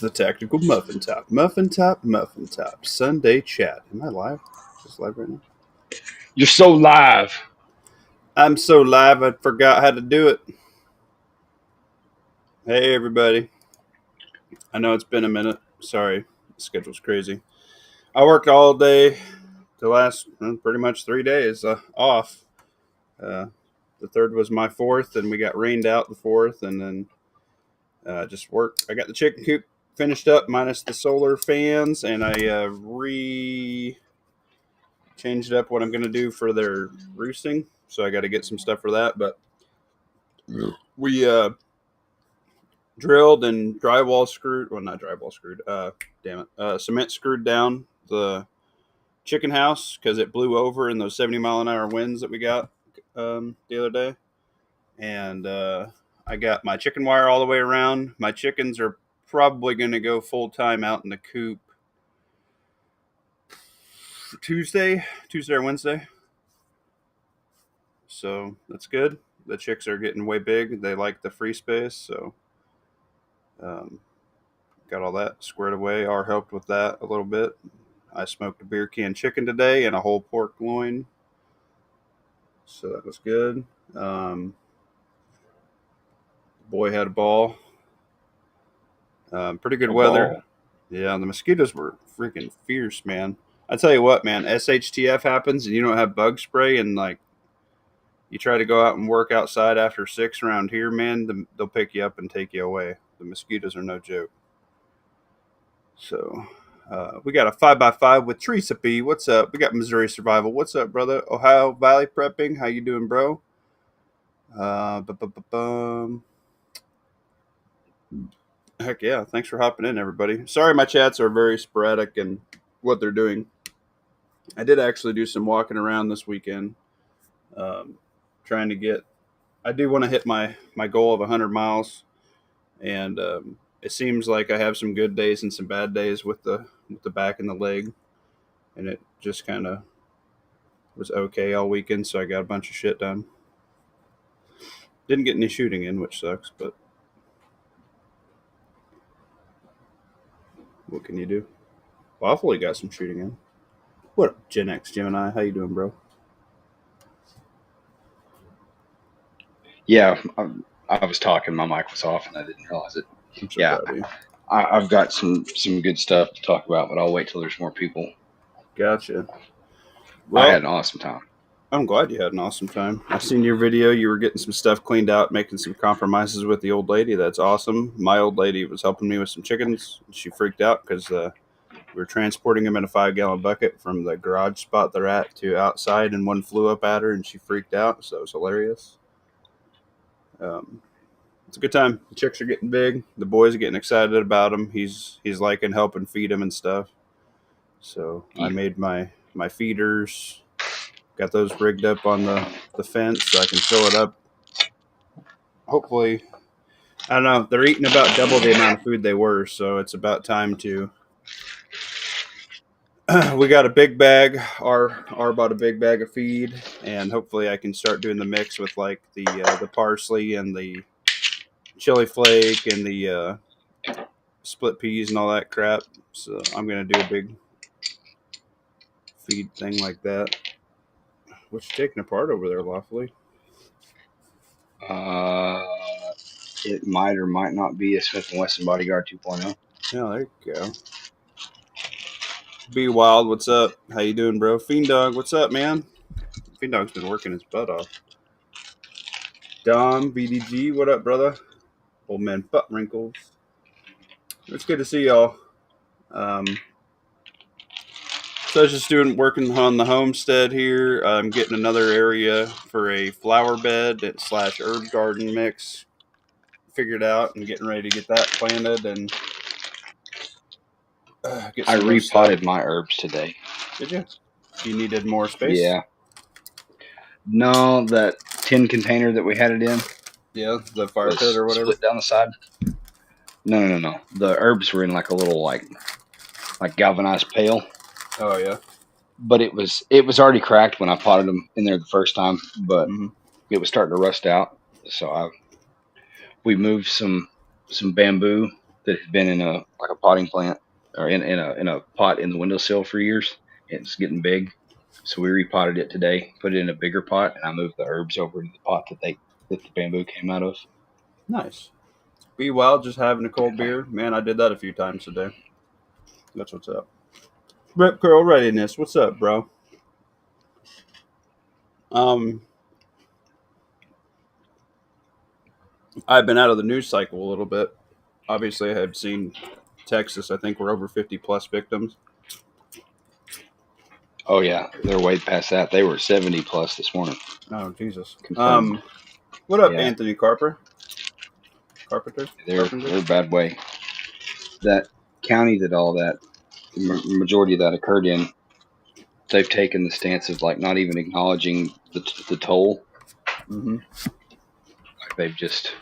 The Tactical Muffin Top. Muffin Top, Muffin Top. Sunday chat. Am I live? Is this live right now? You're so live. I'm so live I forgot how to do it. Hey, everybody. I know it's been a minute. Sorry. The schedule's crazy. I worked all day the last pretty much 3 days off. The third was my fourth, and we got rained out the fourth, and then just worked. I got the chicken coop finished up minus the solar fans, and I changed up what I'm going to do for their roosting. So I got to get some stuff for that. But we drilled and drywall screwed. Well, not drywall screwed. Cement screwed down the chicken house because it blew over in those 70-mile-an-hour winds that we got the other day. And I got my chicken wire all the way around. My chickens are probably going to go full time out in the coop Tuesday or Wednesday. So that's good. The chicks are getting way big. They like the free space, so got all that squared away. R helped with that a little bit. I smoked a beer can chicken today and a whole pork loin, so that was good. Boy had a ball. Pretty good weather. Ball. Yeah, the mosquitoes were freaking fierce, man. I tell you what, man, SHTF happens and you don't have bug spray, and like you try to go out and work outside after 6 around here, man, they'll pick you up and take you away. The mosquitoes are no joke. So we got a 5x5 with Teresa B. What's up? We got Missouri Survival. What's up, brother? Ohio Valley Prepping. How you doing, bro? Heck yeah. Thanks for hopping in, everybody. Sorry my chats are very sporadic in what they're doing. I did actually do some walking around this weekend. Trying to get... I do want to hit my goal of 100 miles. And it seems like I have some good days and some bad days with the back and the leg. And it just kind of was okay all weekend, so I got a bunch of shit done. Didn't get any shooting in, which sucks, but what can you do? Waffle got some shooting in. What up, Gen X Gemini? How you doing, bro? Yeah, I was talking. My mic was off, and I didn't realize it. I'm so proud of you. I've got some good stuff to talk about, but I'll wait till there's more people. Gotcha. Well, I had an awesome time. I'm glad you had an awesome time. I've seen your video. You were getting some stuff cleaned out, making some compromises with the old lady. That's awesome. My old lady was helping me with some chickens. She freaked out because we were transporting them in a 5-gallon bucket from the garage spot they're at to outside, and one flew up at her, and she freaked out. So it was hilarious. It's a good time. The chicks are getting big. The boys are getting excited about them. He's liking helping feed them and stuff. So I made my feeders. Got those rigged up on the fence so I can fill it up. Hopefully, I don't know. They're eating about double the amount of food they were, so it's about time to... we got a big bag. R bought a big bag of feed, and hopefully I can start doing the mix with like the parsley and the chili flake and the split peas and all that crap. So I'm going to do a big feed thing like that. What's taking apart over there, Lawfully? It might or might not be a Smith & Wesson Bodyguard 2.0. Yeah, there you go. Be Wild, what's up? How you doing, bro? Fiend Dog, what's up, man? Fiend Dog's been working his butt off. Dom, BDG, what up, brother? Old man butt wrinkles. It's good to see y'all. So I was just working on the homestead here. I'm getting another area for a flower bed / herb garden mix figured out and getting ready to get that planted and I repotted my herbs today. Did you? You needed more space? Yeah. No, that tin container that we had it in. Yeah, the fire pit or whatever. Split down the side. No. The herbs were in like a little like galvanized pail. Oh yeah. But it was already cracked when I potted them in there the first time, but it was starting to rust out. So we moved some bamboo that had been in a potting plant or in a pot in the windowsill for years. It's getting big, so we repotted it today, put it in a bigger pot, and I moved the herbs over to the pot that the bamboo came out of. Nice. Be wild, just having a cold beer. Man, I did that a few times today. That's what's up. Rip Curl Readiness, what's up, bro? I've been out of the news cycle a little bit. Obviously, I have seen Texas. I think we're over 50 plus victims. Oh yeah, they're way past that. They were 70 plus this morning. Oh Jesus. Confirmed. What up, Yeah. Anthony Carpenter? They're a bad way. That county that all that majority of that occurred in, they've taken the stance of like not even acknowledging the toll. Mm-hmm. Like they've just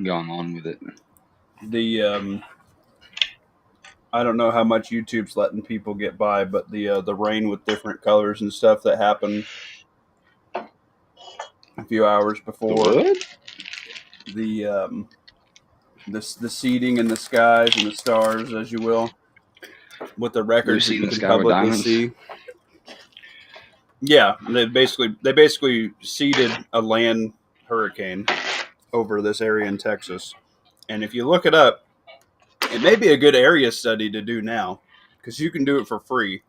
gone on with it. I don't know how much YouTube's letting people get by, but the rain with different colors and stuff that happened a few hours before the seeding in the skies and the stars, as you will, with the records Lucy that you in the can sky with publicly diamonds. see. Yeah, they basically seeded a land hurricane over this area in Texas, and if you look it up, it may be a good area study to do now because you can do it for free.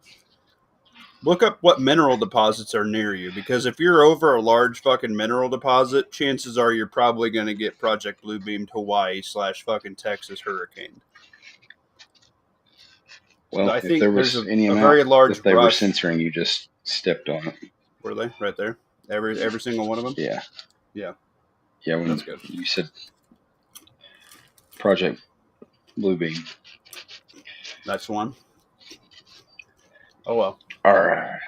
Look up what mineral deposits are near you, because if you're over a large fucking mineral deposit, chances are you're probably going to get Project Bluebeamed Hawaii / fucking Texas hurricane. Well, I if think there there's was a any amount very large that they were brush. censoring, you just stepped on it. Were they right there? Every single one of them. Yeah. Yeah. Yeah. When That's good. you said Project Bluebeam. That's one. Oh well. All right.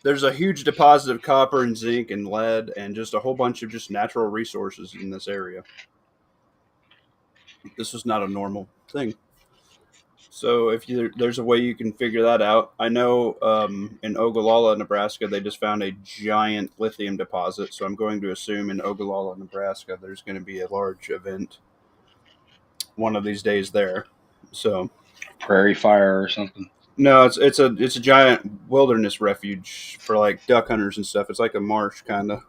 There's a huge deposit of copper and zinc and lead and just a whole bunch of just natural resources in this area. This was not a normal thing. So if there's a way you can figure that out. I know in Ogallala, Nebraska, they just found a giant lithium deposit. So I'm going to assume in Ogallala, Nebraska, there's going to be a large event one of these days there. So Prairie fire or something. no, it's a giant wilderness refuge for like duck hunters and stuff. It's like a marsh kind of.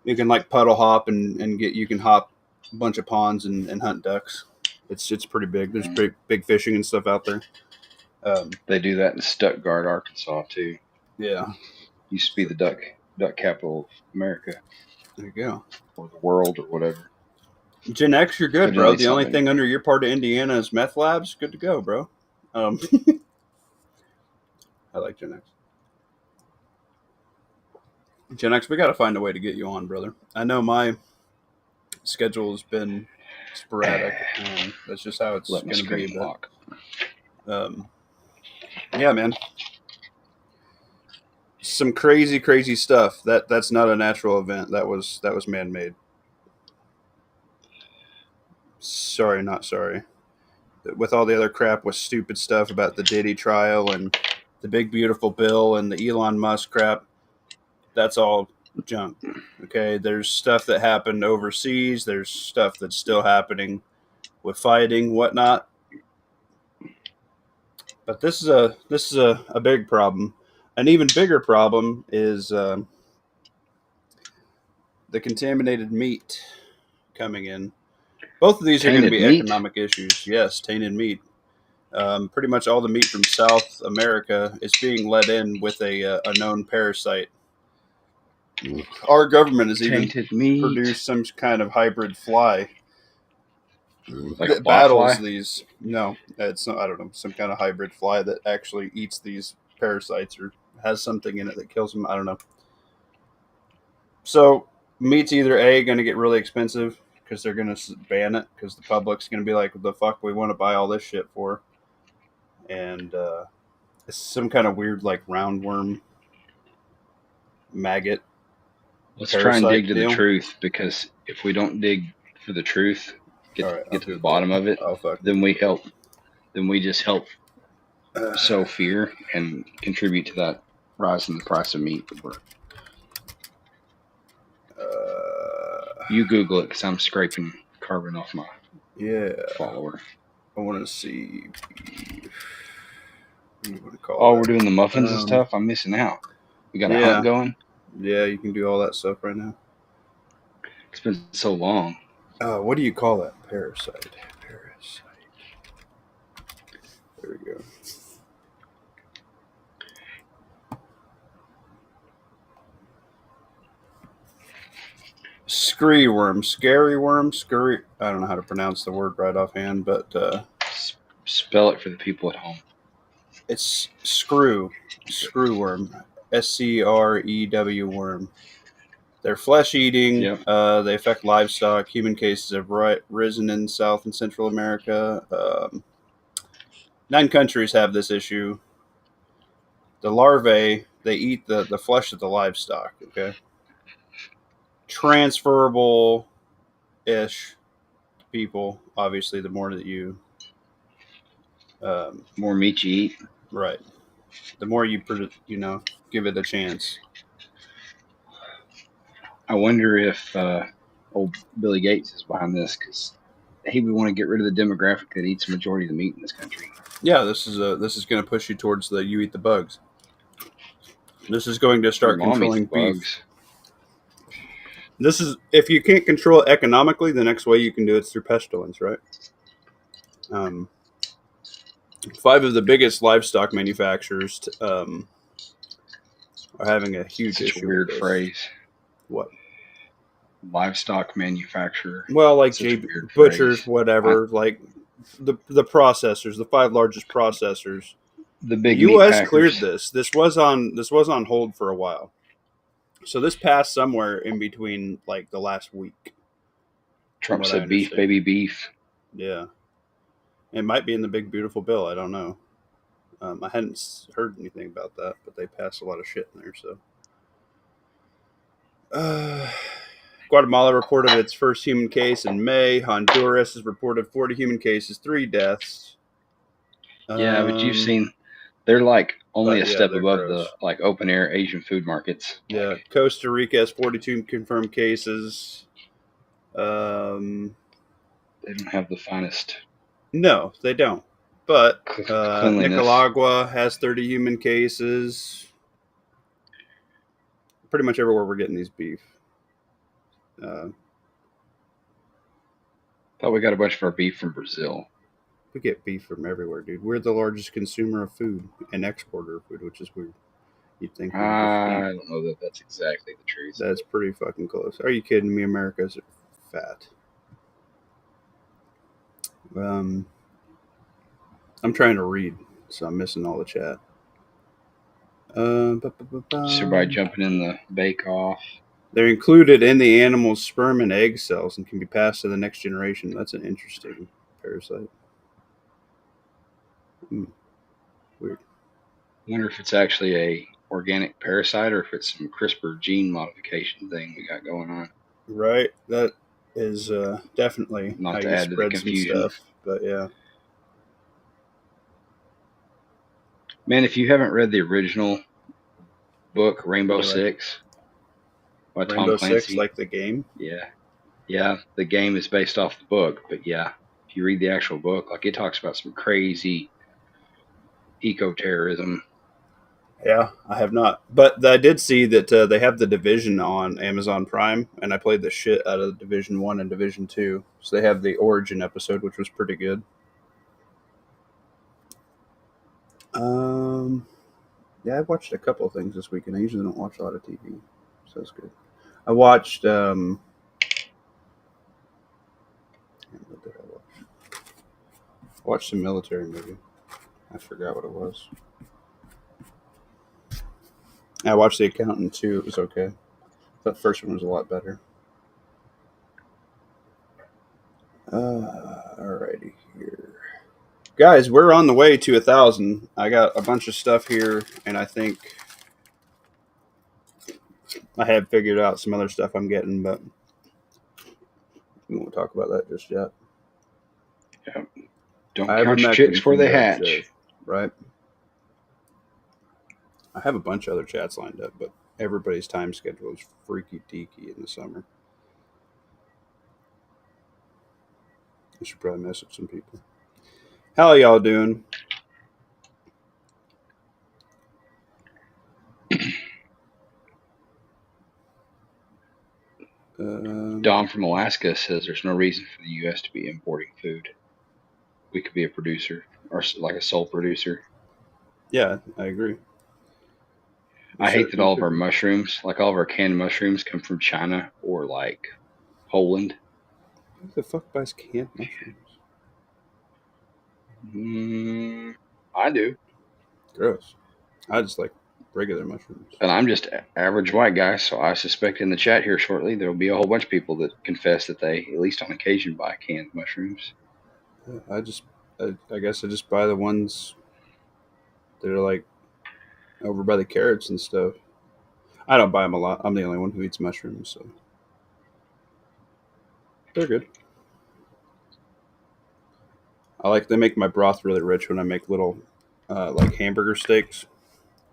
You can like puddle hop and you can hop a bunch of ponds and hunt ducks. It's pretty big. There's big fishing and stuff out there. They do that in Stuttgart, Arkansas too. Yeah, Used to be the duck capital of America. There you go. Or the world or whatever. Gen X, you're good, bro. Originally The only something. thing under your part of Indiana is meth labs. Good to go, bro. I like Gen X. Gen X, we got to find a way to get you on, brother. I know my schedule has been sporadic, and that's just how it's Let my going to be. screen lock. Yeah, man. Some crazy stuff. That's not a natural event. That was man-made. Sorry, not sorry. With all the other crap with stupid stuff about the Diddy trial and the big beautiful bill and the Elon Musk crap, that's all junk. Okay, there's stuff that happened overseas. There's stuff that's still happening with fighting, whatnot. But this is a big problem. An even bigger problem is the contaminated meat coming in. Both of these are going to be economic issues. Yes, tainted meat. Pretty much all the meat from South America is being let in with a known parasite. Our government has even produced some kind of hybrid fly that battles these. No, it's not, I don't know, some kind of hybrid fly that actually eats these parasites or has something in it that kills them. I don't know. So meat's either A, going to get really expensive because they're going to ban it because the public's going to be like, what the fuck we want to buy all this shit for? And it's some kind of weird like roundworm maggot. Let's try and dig to the truth, because if we don't dig for the truth, get to the bottom of it, then we just help sow fear and contribute to that rise in the price of meat. You Google it because I'm scraping carbon off my follower. I want to see. What do you want to call we're doing the muffins and stuff. I'm missing out. We got a hunt going. Yeah, you can do all that stuff right now. It's been so long. What do you call that? Parasite. There we go. Scary worm. I don't know how to pronounce the word right offhand, but spell it for the people at home. It's screw worm. SCREW worm. They're flesh-eating. Yep. They affect livestock. Human cases have risen in South and Central America. 9 countries have this issue. The larvae, they eat the flesh of the livestock. Okay. Transferable-ish people. Obviously, the more that you more meat you eat, right, the more you give it a chance. I wonder if old Billy Gates is behind this because he would want to get rid of the demographic that eats the majority of the meat in this country. Yeah, this is going to push you towards the you eat the bugs. This is going to start controlling beef. This is, if you can't control it economically, the next way you can do it is through pestilence, right? 5 of the biggest livestock manufacturers are having a huge issue. Weird phrase. What? Livestock manufacturer. Well, like butchers, phrase. Whatever. Like the processors, the 5 largest processors. The big U.S. cleared this. This was on hold for a while. So this passed somewhere in between, like the last week. Trump said beef, baby beef. Yeah. It might be in the big beautiful bill. I don't know. I hadn't heard anything about that, but they passed a lot of shit in there. So, Guatemala reported its first human case in May. Honduras has reported 40 human cases, 3 deaths. Yeah, but you've seen they're like only a step above the like open air Asian food markets. Yeah, Costa Rica has 42 confirmed cases. They don't have the finest. No, they don't. But Nicaragua has 30 human cases. Pretty much everywhere we're getting these beef. Thought we got a bunch of our beef from Brazil. We get beef from everywhere, dude. We're the largest consumer of food and exporter of food, which is weird. You'd think. I don't know that that's exactly the truth. That's pretty fucking close. Are you kidding me? America's fat. I'm trying to read, so I'm missing all the chat. Everybody jumping in the bake-off. They're included in the animal's sperm and egg cells and can be passed to the next generation. That's an interesting parasite. Weird. I wonder if it's actually a organic parasite or if it's some CRISPR gene modification thing we got going on. Right. That is definitely not to add to the confusion. Stuff, but yeah. Man, if you haven't read the original book, Rainbow Six, by Tom Clancy. 6, like the game? Yeah. The game is based off the book, but yeah, if you read the actual book, like it talks about some crazy eco-terrorism. Yeah, I have not. But I did see that they have The Division on Amazon Prime, and I played the shit out of Division 1 and Division 2. So they have the Origin episode, which was pretty good. Yeah, I've watched a couple of things this weekend. I usually don't watch a lot of TV, so that's good. I watched... what did I watch? I watched some military movie. I forgot what it was. I watched The Accountant too. It was okay. The first one was a lot better. Alrighty here. Guys, we're on the way to 1,000. I got a bunch of stuff here, and I think I have figured out some other stuff I'm getting, but we won't talk about that just yet. Yeah. Don't count your chicks before they hatch. Right. I have a bunch of other chats lined up, but everybody's time schedule is freaky deaky in the summer. I should probably message some people. How are y'all doing? Dom from Alaska says there's no reason for the U.S. to be importing food. We could be a producer, or like a sole producer. Yeah, I agree. I hate that all of our mushrooms, like all of our canned mushrooms, come from China or like Poland. Who the fuck buys canned mushrooms? I do. Gross. I just like regular mushrooms. And I'm just average white guy, so I suspect in the chat here shortly there will be a whole bunch of people that confess that they, at least on occasion, buy canned mushrooms. I guess I just buy the ones that are like over by the carrots and stuff. I don't buy them a lot. I'm the only one who eats mushrooms, so they're good. They make my broth really rich when I make little like hamburger steaks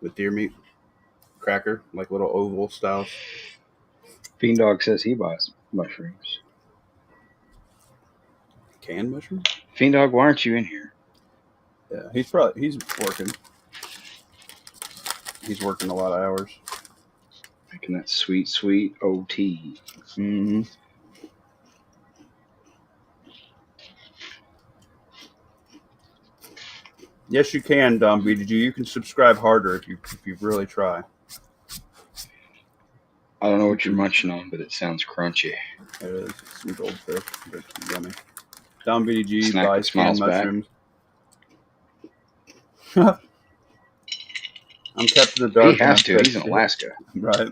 with deer meat cracker, like little oval styles. Fiend Dog says he buys mushrooms. Canned mushrooms? Fiend Dog, why aren't you in here? Yeah, he's working. He's working a lot of hours. Making that sweet, sweet OT. Mm-hmm. Yes, you can, Dom BDG. You can subscribe harder if you really try. I don't know what you're munching on, but it sounds crunchy. It is some goldfish. It's yummy. Dom BDG buys canned mushrooms. I'm kept in the dark. He has to. He's in Alaska. Right.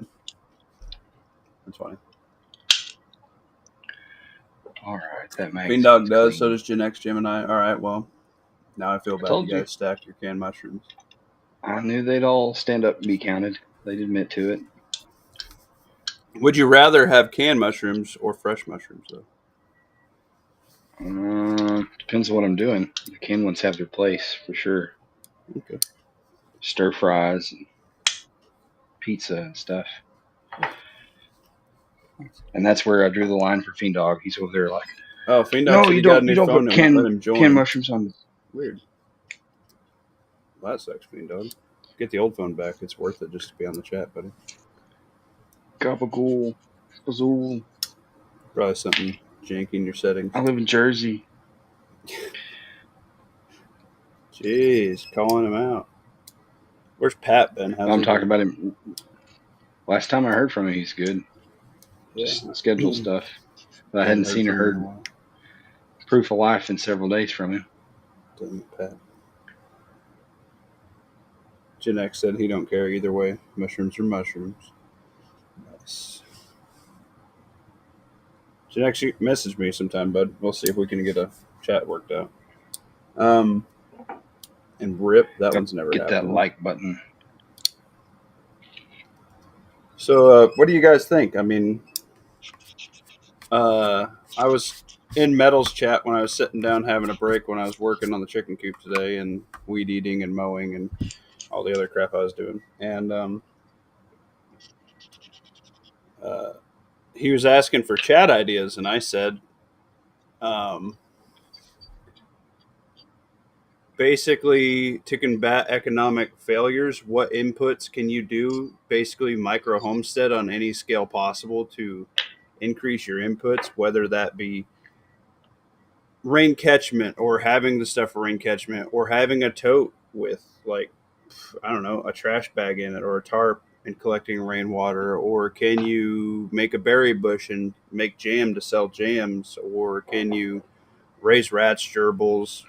That's funny. All right, that makes Fiend Dog does. So does Gen X Gemini. All right, well, now I feel bad. You guys stack your canned mushrooms. I knew they'd all stand up and be counted. They'd admit to it. Would you rather have canned mushrooms or fresh mushrooms, though? Depends on what I'm doing. The canned ones have their place for sure. Okay. Stir fries, and pizza and stuff. And that's where I drew the line for Fiend Dog. He's over there like, oh, Fiend Dog. No, you don't put canned mushrooms on. Weird. Well, that sucks, Fiend Dog. Get the old phone back. It's worth it just to be on the chat, buddy. Gabagool. Bazool. Probably something janky in your settings. I live in Jersey. Jeez, calling him out. Where's Pat been? I'm talking about him. Last time I heard from him, he's good. Yeah. Just schedule stuff. But I hadn't seen or heard proof of life in several days from him. Damn it, Pat. Gen X said he don't care either way. Mushrooms are mushrooms. Nice. Gen X, message me sometime, bud. We'll see if we can get a chat worked out. And RIP, that one's never happened. Get that like button. So, what do you guys think? I mean, I was in Metal's chat when I was sitting down having a break when I was working on the chicken coop today and weed eating and mowing and all the other crap I was doing. And he was asking for chat ideas, and I said, basically, to combat economic failures, what inputs can you do? Basically, micro homestead on any scale possible to increase your inputs, whether that be rain catchment or having the stuff for rain catchment or having a tote with, like, I don't know, a trash bag in it or a tarp and collecting rainwater, or can you make a berry bush and make jam to sell jams, or can you raise rats, gerbils,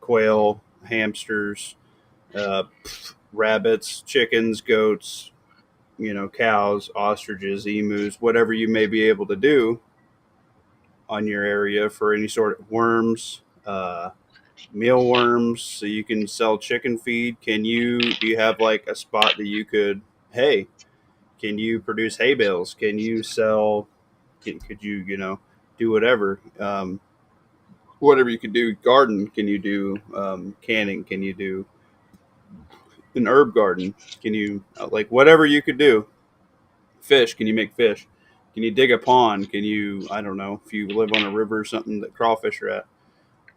quail, hamsters, rabbits, chickens, goats, cows, ostriches, emus, whatever you may be able to do on your area for any sort of worms, mealworms, so you can sell chicken feed. Do you have like a spot that you could, hey, can you produce hay bales? Can you sell, could you, do whatever, whatever you could do, garden, can you do canning, can you do an herb garden, can you, like, whatever you could do. Fish, can you make fish? Can you dig a pond? Can you, I don't know, if you live on a river or something that crawfish are at,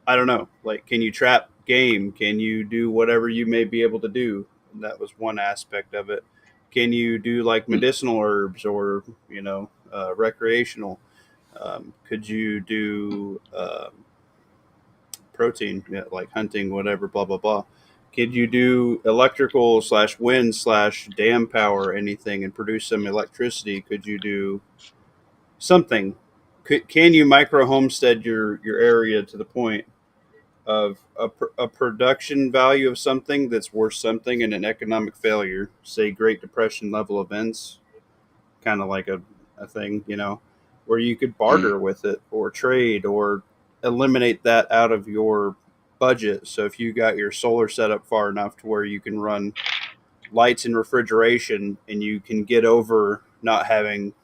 I don't know. Like, can you trap game? Can you do whatever you may be able to do? That was one aspect of it. Can you do like medicinal herbs or recreational? Could you do protein, like hunting, whatever, blah blah blah? Could you do electrical slash wind slash dam power anything and produce some electricity? Could you do something? Can you micro homestead your area to the point of a production value of something that's worth something and an economic failure, say Great Depression level events, kind of like a thing, where you could barter with it or trade or eliminate that out of your budget. So if you got your solar set up far enough to where you can run lights and refrigeration and you can get over not having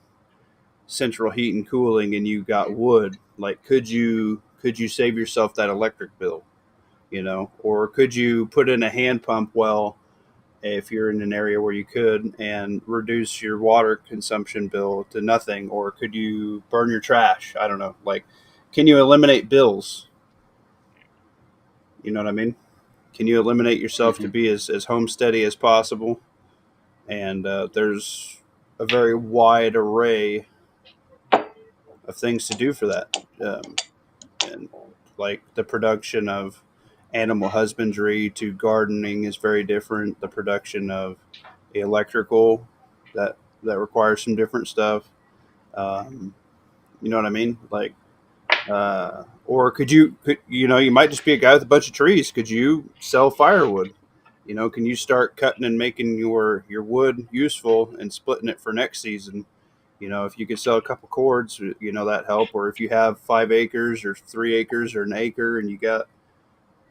central heat and cooling and you got wood, like could you save yourself that electric bill? Or could you put in a hand pump well if you're in an area where you could and reduce your water consumption bill to nothing? Or could you burn your trash? I don't know. Like, can you eliminate bills? You know what I mean? Can you eliminate yourself to be as homesteady as possible? And there's a very wide array of things to do for that. And like the production of animal husbandry to gardening is very different. The production of electrical that requires some different stuff. Um, you know what I mean? Like, or you might just be a guy with a bunch of trees. Could you sell firewood? Can you start cutting and making your wood useful and splitting it for next season? If you could sell a couple cords, that help. Or if you have 5 acres or 3 acres or an acre and you got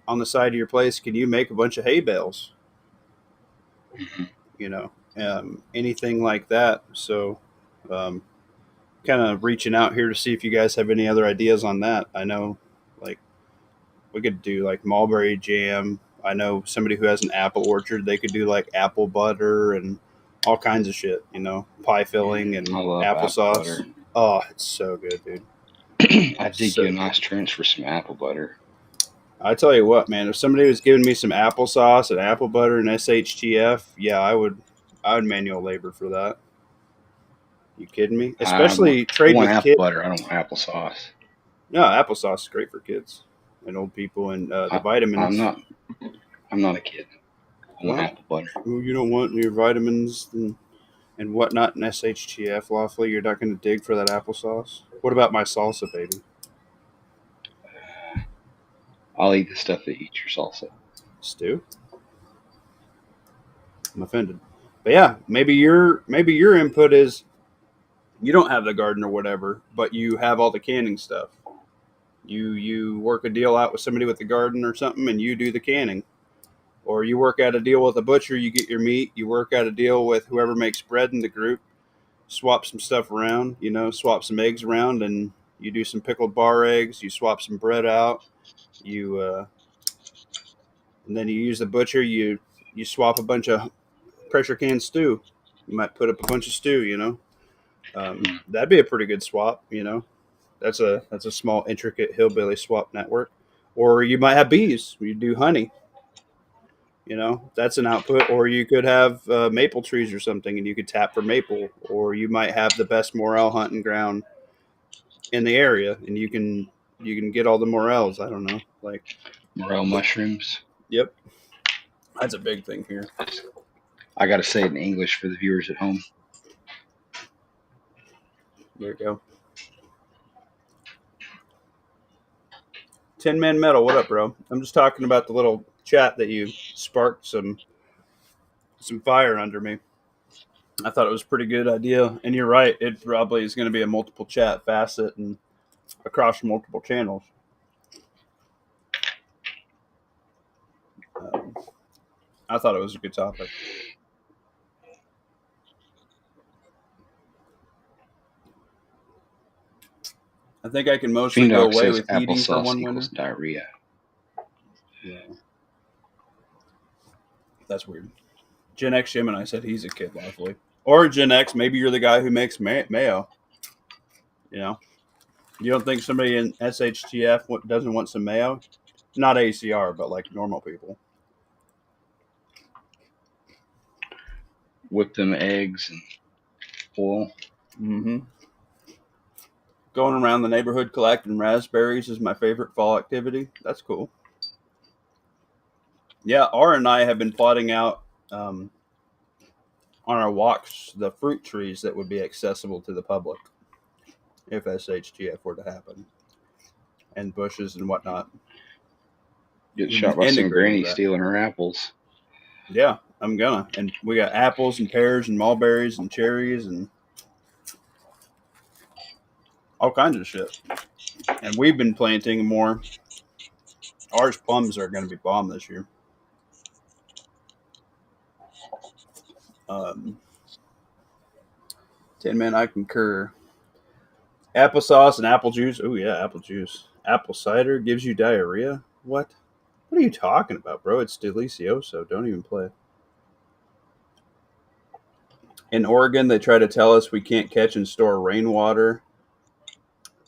on the side of your place, can you make a bunch of hay bales? You know, Anything like that. So, um, kind of reaching out here to see if you guys have any other ideas on that. I know, like, we could do like mulberry jam. I know somebody who has an apple orchard. They could do like apple butter and all kinds of shit. Pie filling and I love applesauce. apple butter. Oh, it's so good, dude. I dig you a nice trench for some apple butter. I tell you what, man. If somebody was giving me some applesauce and apple butter and SHTF, yeah, I would manual labor for that. You kidding me? Especially I trade want with apple kids. butter. I don't want applesauce. No, applesauce is great for kids and old people, and the vitamins. I'm not a kid. I want apple butter. You don't want your vitamins and whatnot in SHTF lawfully. You're not going to dig for that applesauce. What about my salsa, baby? I'll eat the stuff that eats your salsa. Stew? I'm offended. But yeah, maybe your input is you don't have the garden or whatever, but you have all the canning stuff. You work a deal out with somebody with the garden or something, and you do the canning. Or you work out a deal with a butcher, you get your meat. You work out a deal with whoever makes bread in the group, swap some stuff around, swap some eggs around, and you do some pickled bar eggs. You swap some bread out. You and then you use the butcher. You swap a bunch of pressure can stew. You might put up a bunch of stew. That'd be a pretty good swap. That's a small intricate hillbilly swap network. Or you might have bees. You do honey. That's an output. Or you could have maple trees or something, and you could tap for maple. Or you might have the best morel hunting ground in the area, and you can get all the morels. I don't know, like morel mushrooms. Yep, that's a big thing here. I got to say it in English for the viewers at home. There you go. Tin Man Metal, what up, bro? I'm just talking about the little chat that you sparked some fire under me. I thought it was a pretty good idea, and you're right. It probably is going to be a multiple chat facet and across multiple channels. I thought it was a good topic. I think I can mostly go away with eating for one winter. Diarrhea. Yeah, that's weird. Gen X Gemini said he's a kid lawfully, or Gen X. Maybe you're the guy who makes mayo. You don't think somebody in SHTF doesn't want some mayo? Not ACR, but like normal people. Whip them eggs and oil. Mm-hmm. Going around the neighborhood collecting raspberries is my favorite fall activity. That's cool. Yeah, R and I have been plotting out um, on our walks the fruit trees that would be accessible to the public if SHTF were to happen, and bushes and whatnot. Get We've been shot by some integrating granny that. stealing her apples. Yeah, I'm gonna. And we got apples and pears and mulberries and cherries and all kinds of shit. And we've been planting more. Ours plums are going to be bomb this year. 10 man, I concur. Applesauce and apple juice. Oh yeah, apple juice. Apple cider gives you diarrhea. What? What are you talking about, bro? It's delicioso. Don't even play. In Oregon, they try to tell us we can't catch and store rainwater.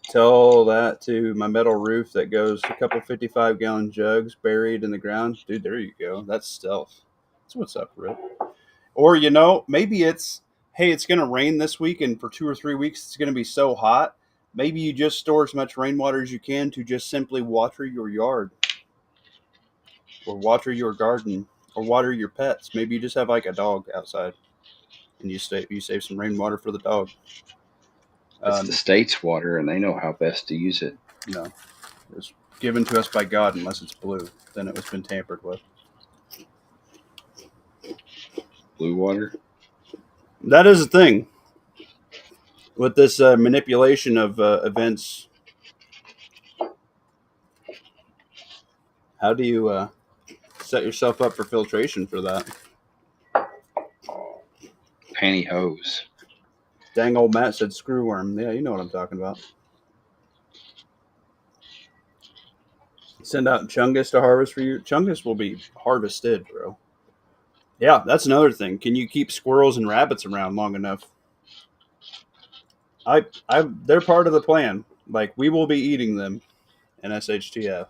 Tell that to my metal roof that goes a couple 55-gallon jugs buried in the ground. Dude, there you go. That's stealth. That's what's up, Rip. Or, maybe it's, hey, it's going to rain this week, and for 2 or 3 weeks, it's going to be so hot. Maybe you just store as much rainwater as you can to just simply water your yard or water your garden or water your pets. Maybe you just have like a dog outside and you save some rainwater for the dog. It's the state's water, and they know how best to use it. No, it's given to us by God unless it's blue. Then it was been tampered with. Blue water? That is a thing with this manipulation of events. How do you set yourself up for filtration for that? Pantyhose. Dang old Matt said screwworm. Yeah, you know what I'm talking about. Send out Chungus to harvest for you. Chungus will be harvested, bro. Yeah, that's another thing. Can you keep squirrels and rabbits around long enough? They're part of the plan. Like we will be eating them in SHTF.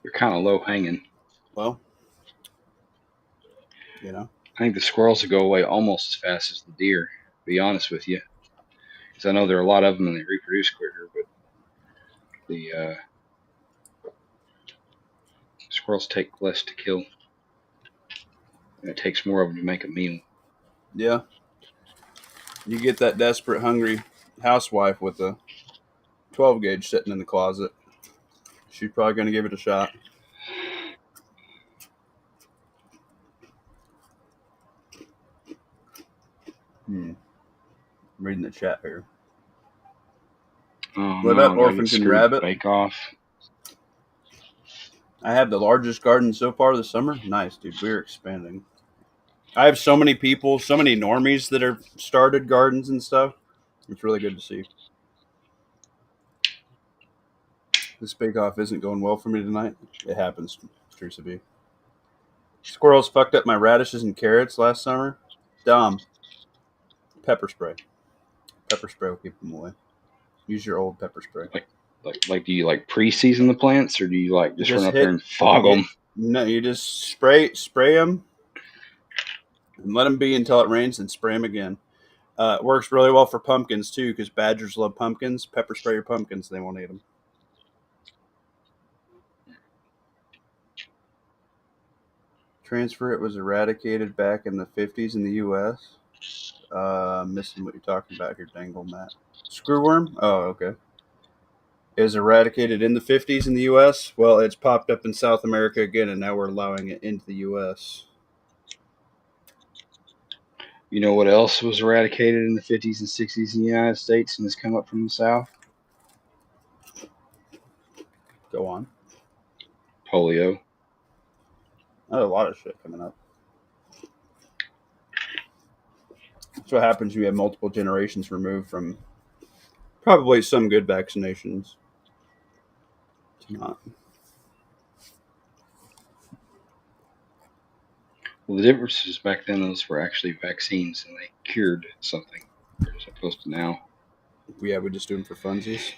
They're kind of low hanging. Well, you know. I think the squirrels will go away almost as fast as the deer, to be honest with you. Because I know there are a lot of them and they reproduce quicker, but the squirrels take less to kill. And it takes more of them to make a meal. Yeah. You get that desperate, hungry housewife with a 12 gauge sitting in the closet. She's probably going to give it a shot. I'm reading the chat here. Oh, What no, up, I gotta get Orpington screwed. Rabbit? Bake off. I have the largest garden so far this summer. Nice, dude. We're expanding. I have so many people, so many normies that have started gardens and stuff. It's really good to see. This bake off isn't going well for me tonight. It happens, Teresa B. Squirrels fucked up my radishes and carrots last summer. Dumb. Pepper spray. Pepper spray will keep them away. Use your old pepper spray. Like, do you like pre-season the plants, or do you like just run up there and fog them? No, you just spray them and let them be until it rains, and spray them again. It works really well for pumpkins too, because badgers love pumpkins. Pepper spray your pumpkins; they won't eat them. Transfer it was eradicated back in the 50s in the U.S. Missing what you're talking about here, Dangle Matt. Screwworm? Oh, okay. Is eradicated in the 50s in the U.S. Well, it's popped up in South America again, and now we're allowing it into the U.S. You know what else was eradicated in the 50s and 60s in the United States and has come up from the South? Go on. Polio. There's a lot of shit coming up. That's what happens when you have multiple generations removed from probably some good vaccinations. It's not. Well, the difference is back then those were actually vaccines and they cured something. as opposed to now. Yeah, we just do them for funsies.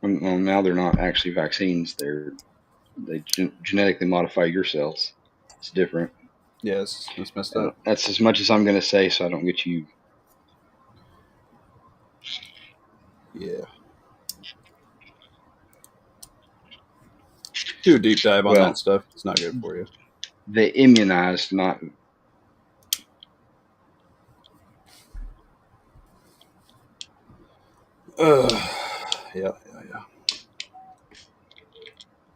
Well, now they're not actually vaccines. They genetically modify your cells. It's different. Yes, that's messed up. That's as much as I'm going to say, so I don't get you. Yeah. Do a deep dive on that stuff. It's not good for you. They immunized, not. Yeah.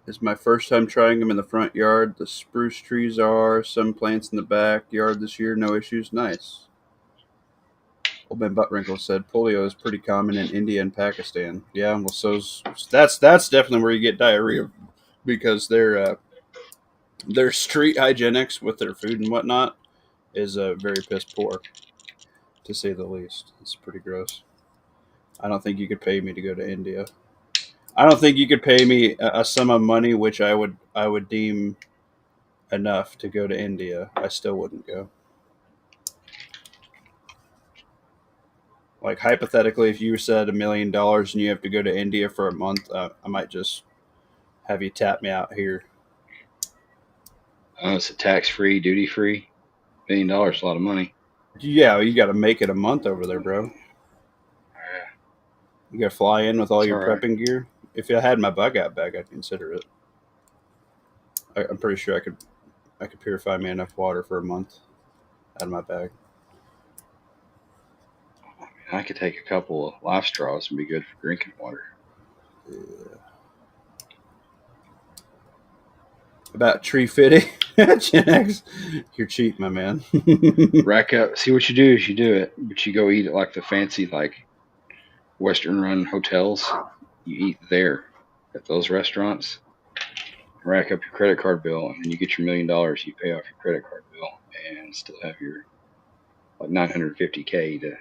It's my first time trying them in the front yard. The spruce trees are, some plants in the backyard this year, no issues. Nice. Old Man Buttwrinkle said polio is pretty common in India and Pakistan. Yeah, well, that's definitely where you get diarrhea because their street hygienics with their food and whatnot is very piss poor, to say the least. It's pretty gross. I don't think you could pay me to go to India. I don't think you could pay me a sum of money which I would deem enough to go to India. I still wouldn't go. Like hypothetically, if you said $1 million and you have to go to India for a month, I might just have you tap me out here. It's a tax-free, duty-free. $1 million is a lot of money. Yeah, you got to make it a month over there, bro. You got to fly in with all your prepping gear. If I had my bug out bag, I'd consider it. I'm pretty sure I could purify me enough water for a month out of my bag. I could take a couple of life straws and be good for drinking water. Yeah. About tree fitting, Gen X, you're cheap, my man. Rack up. See what you do is you do it, but you go eat at like the fancy like Western run hotels. You eat there at those restaurants. Rack up your credit card bill, and then you get your $1 million. You pay off your credit card bill and still have your like $950K to.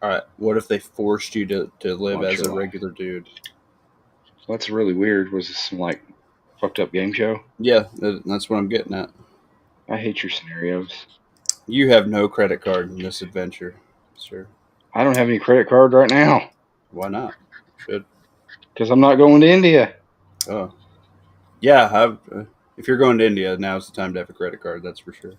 All right. What if they forced you to live as a regular dude? Well, that's really weird. Was this some like fucked up game show? Yeah, that's what I'm getting at. I hate your scenarios. You have no credit card in this adventure, sir. I don't have any credit card right now. Why not? Should. Because I'm not going to India. Oh. Yeah, if you're going to India, now's the time to have a credit card, that's for sure.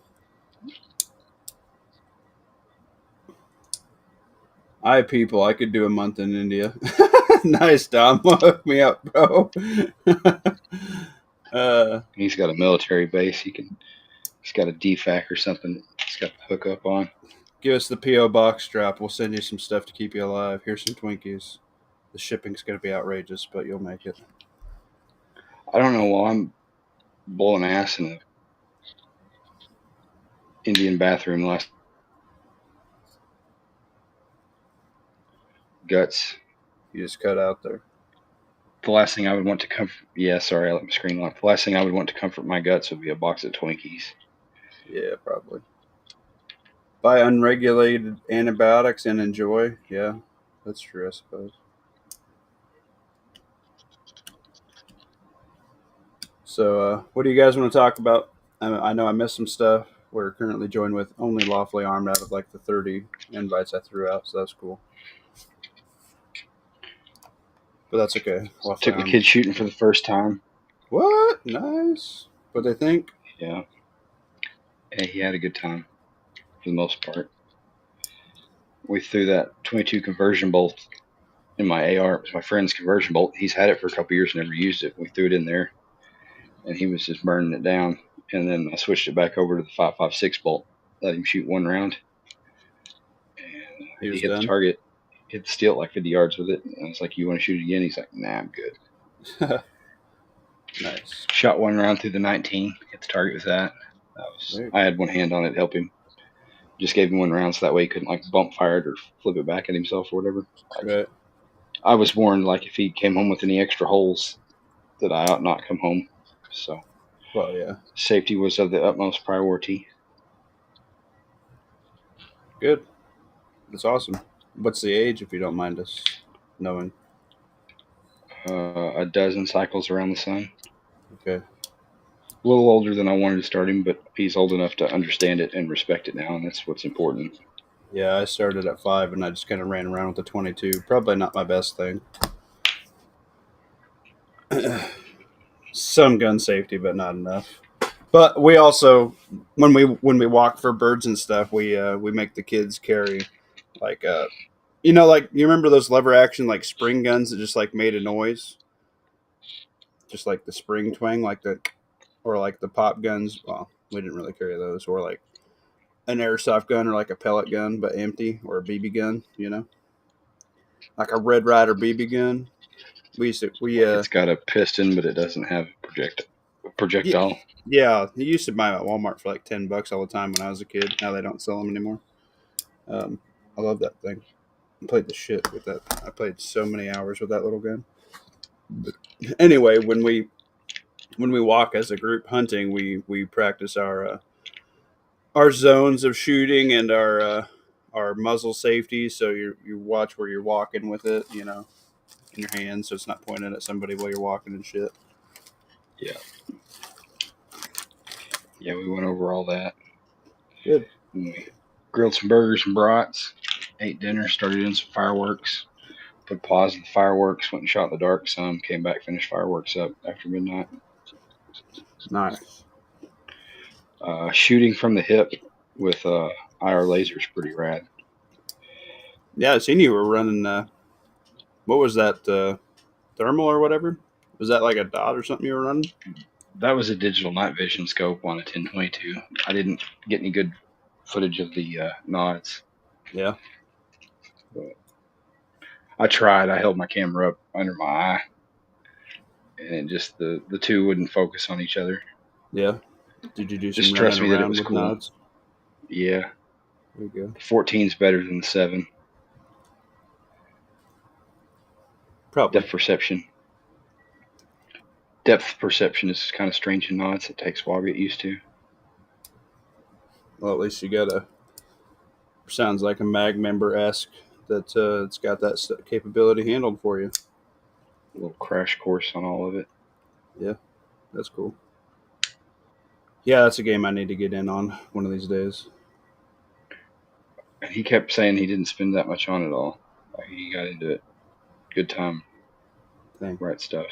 I people, I could do a month in India. Nice, Tom. Hook me up, bro. He's got a military base. He's got a DFAC or something. He's got the hook up on. Give us the P.O. box drop. We'll send you some stuff to keep you alive. Here's some Twinkies. The shipping's going to be outrageous, but you'll make it. I don't know why I'm blowing ass in an Indian bathroom last. Guts. You just cut out there. The last thing I would want to comfort. Yeah, sorry, I let my screen lock. The last thing I would want to comfort my guts would be a box of Twinkies. Yeah, probably. Buy unregulated antibiotics and enjoy. Yeah, that's true, I suppose. So, what do you guys want to talk about? I know I missed some stuff. We're currently joined with only lawfully armed out of like the 30 invites I threw out, so that's cool. But that's okay. Took the kid shooting for the first time. What? Nice. What they think? Yeah. Yeah, he had a good time for the most part. We threw that 22 conversion bolt in my AR. It was my friend's conversion bolt. He's had it for a couple years, never used it. We threw it in there, and he was just burning it down. And then I switched it back over to the 5.56 bolt. Let him shoot one round, and he hit the target. Hit the steel at like 50 yards with it. And I was like, "You want to shoot it again?" He's like, "Nah, I'm good." Nice. Shot one round through the 19. Hit the target with that. I had one hand on it to help him. Just gave him one round so that way he couldn't like bump fire it or flip it back at himself or whatever. Right. I was warned like if he came home with any extra holes that I ought not come home. So, well, yeah, safety was of the utmost priority. Good. That's awesome. What's the age, if you don't mind us knowing? A dozen cycles around the sun. Okay. A little older than I wanted to start him, but he's old enough to understand it and respect it now, and that's what's important. Yeah, I started at 5 and I just kind of ran around with the 22. Probably not my best thing. Some gun safety, but not enough. But we also, when we walk for birds and stuff, we make the kids carry like like you remember those lever action like spring guns that just like made a noise, just like the spring twang, like the or like the pop guns. Well, we didn't really carry those, or like an airsoft gun or like a pellet gun but empty, or a BB gun. Like a Red Ryder BB gun. We used to we Like it's got a piston, but it doesn't have a yeah, projectile. yeah, you used to buy them at Walmart for like $10 all the time when I was a kid. Now they don't sell them anymore. Um, I love that thing. I played the shit with that. I played so many hours with that little gun. But anyway, when we walk as a group hunting, we practice our zones of shooting and our muzzle safety. So you watch where you're walking with it, in your hands, so it's not pointed at somebody while you're walking and shit. Yeah, yeah, we went over all that. Good. We grilled some burgers and brats, ate dinner, started doing some fireworks. Put pause on the fireworks, went and shot in the dark some, came back, finished fireworks up after midnight. Nice. Shooting from the hip with IR laser is pretty rad. Yeah, I seen you were running. What was that? Thermal or whatever? Was that like a dot or something you were running? That was a digital night vision scope on a 1022. I didn't get any good footage of the nods, Yeah. but I tried. I held my camera up under my eye, and it just the two wouldn't focus on each other. Yeah. Did you do Just some running stressed me that it around was with cool. nods? Yeah, There you go. the 14's better than the 7. Probably. Depth perception. Depth perception is kind of strange in nods. It takes a while to get used to. Well, at least you got a. Sounds like a mag member esque that it's got that capability handled for you. A little crash course on all of it. Yeah, that's cool. Yeah, that's a game I need to get in on one of these days. And he kept saying he didn't spend that much on it all. Like he got into it. Good time. Dang. Right stuff.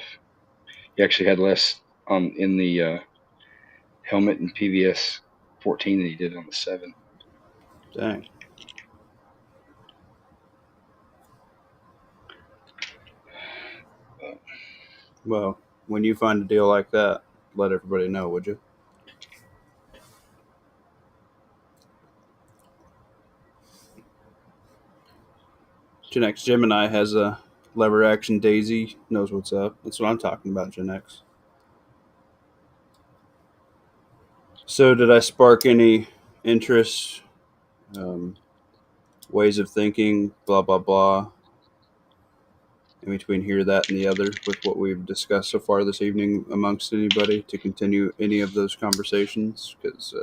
He actually had less on in the helmet and PVS 14 than he did on the 7. Dang. Well, when you find a deal like that, let everybody know, would you? Gen Gemini has a lever action Daisy. Knows what's up. That's what I'm talking about, Gen X. So, did I spark any interest, um, ways of thinking, blah, blah, blah, in between here, that, and the other with what we've discussed so far this evening amongst anybody to continue any of those conversations? Because,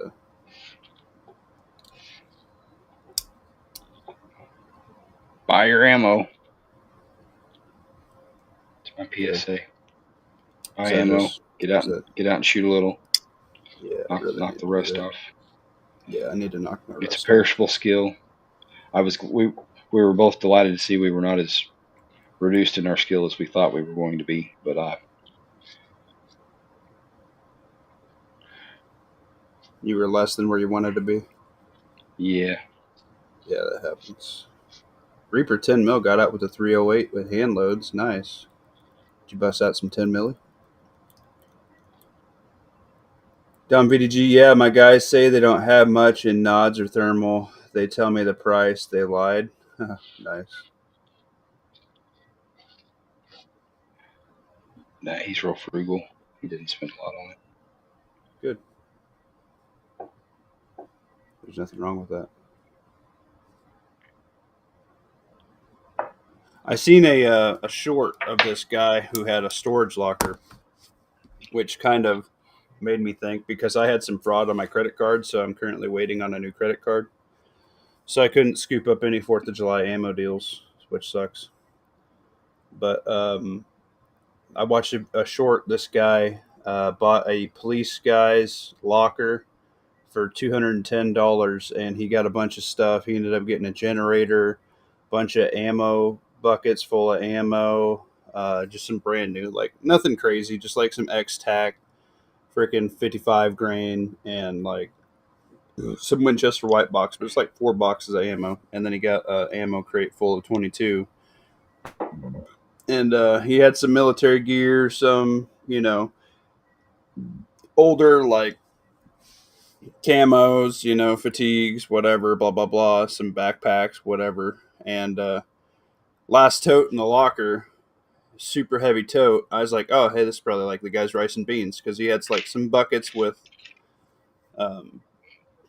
Buy your ammo. It's my yeah, PSA. is Buy that ammo. just, is that, Get out and shoot a little. yeah, I really Knock need the to do rust that. off. Yeah, I need to knock my It's a rust off. perishable skill. We were both delighted to see we were not as reduced in our skill as we thought we were going to be. But You were less than where you wanted to be. yeah, Yeah, that happens. Reaper 10 mil got out with a 308 with hand loads. Nice. Did you bust out some 10 milli? Down VDG, yeah, my guys say they don't have much in nods or thermal. They tell me the price. They lied. Nice. nah, he's real frugal. He didn't spend a lot on it. Good. There's nothing wrong with that. I seen a short of this guy who had a storage locker, which kind of made me think because I had some fraud on my credit card, so I'm currently waiting on a new credit card. So I couldn't scoop up any 4th of July ammo deals, which sucks. But I watched a short. This guy bought a police guy's locker for $210, and he got a bunch of stuff. He ended up getting a generator, bunch of ammo buckets full of ammo, just some brand new, like nothing crazy, just like some X-Tac, freaking 55 grain, and like some Winchester white box, but it's like 4 boxes of ammo. And then he got an ammo crate full of 22. And he had some military gear, some, older, like camos, fatigues, whatever, blah, blah, blah, some backpacks, whatever. And last tote in the locker, super heavy tote. I was like, oh, hey, this is probably like the guy's rice and beans, because he had like some buckets with um,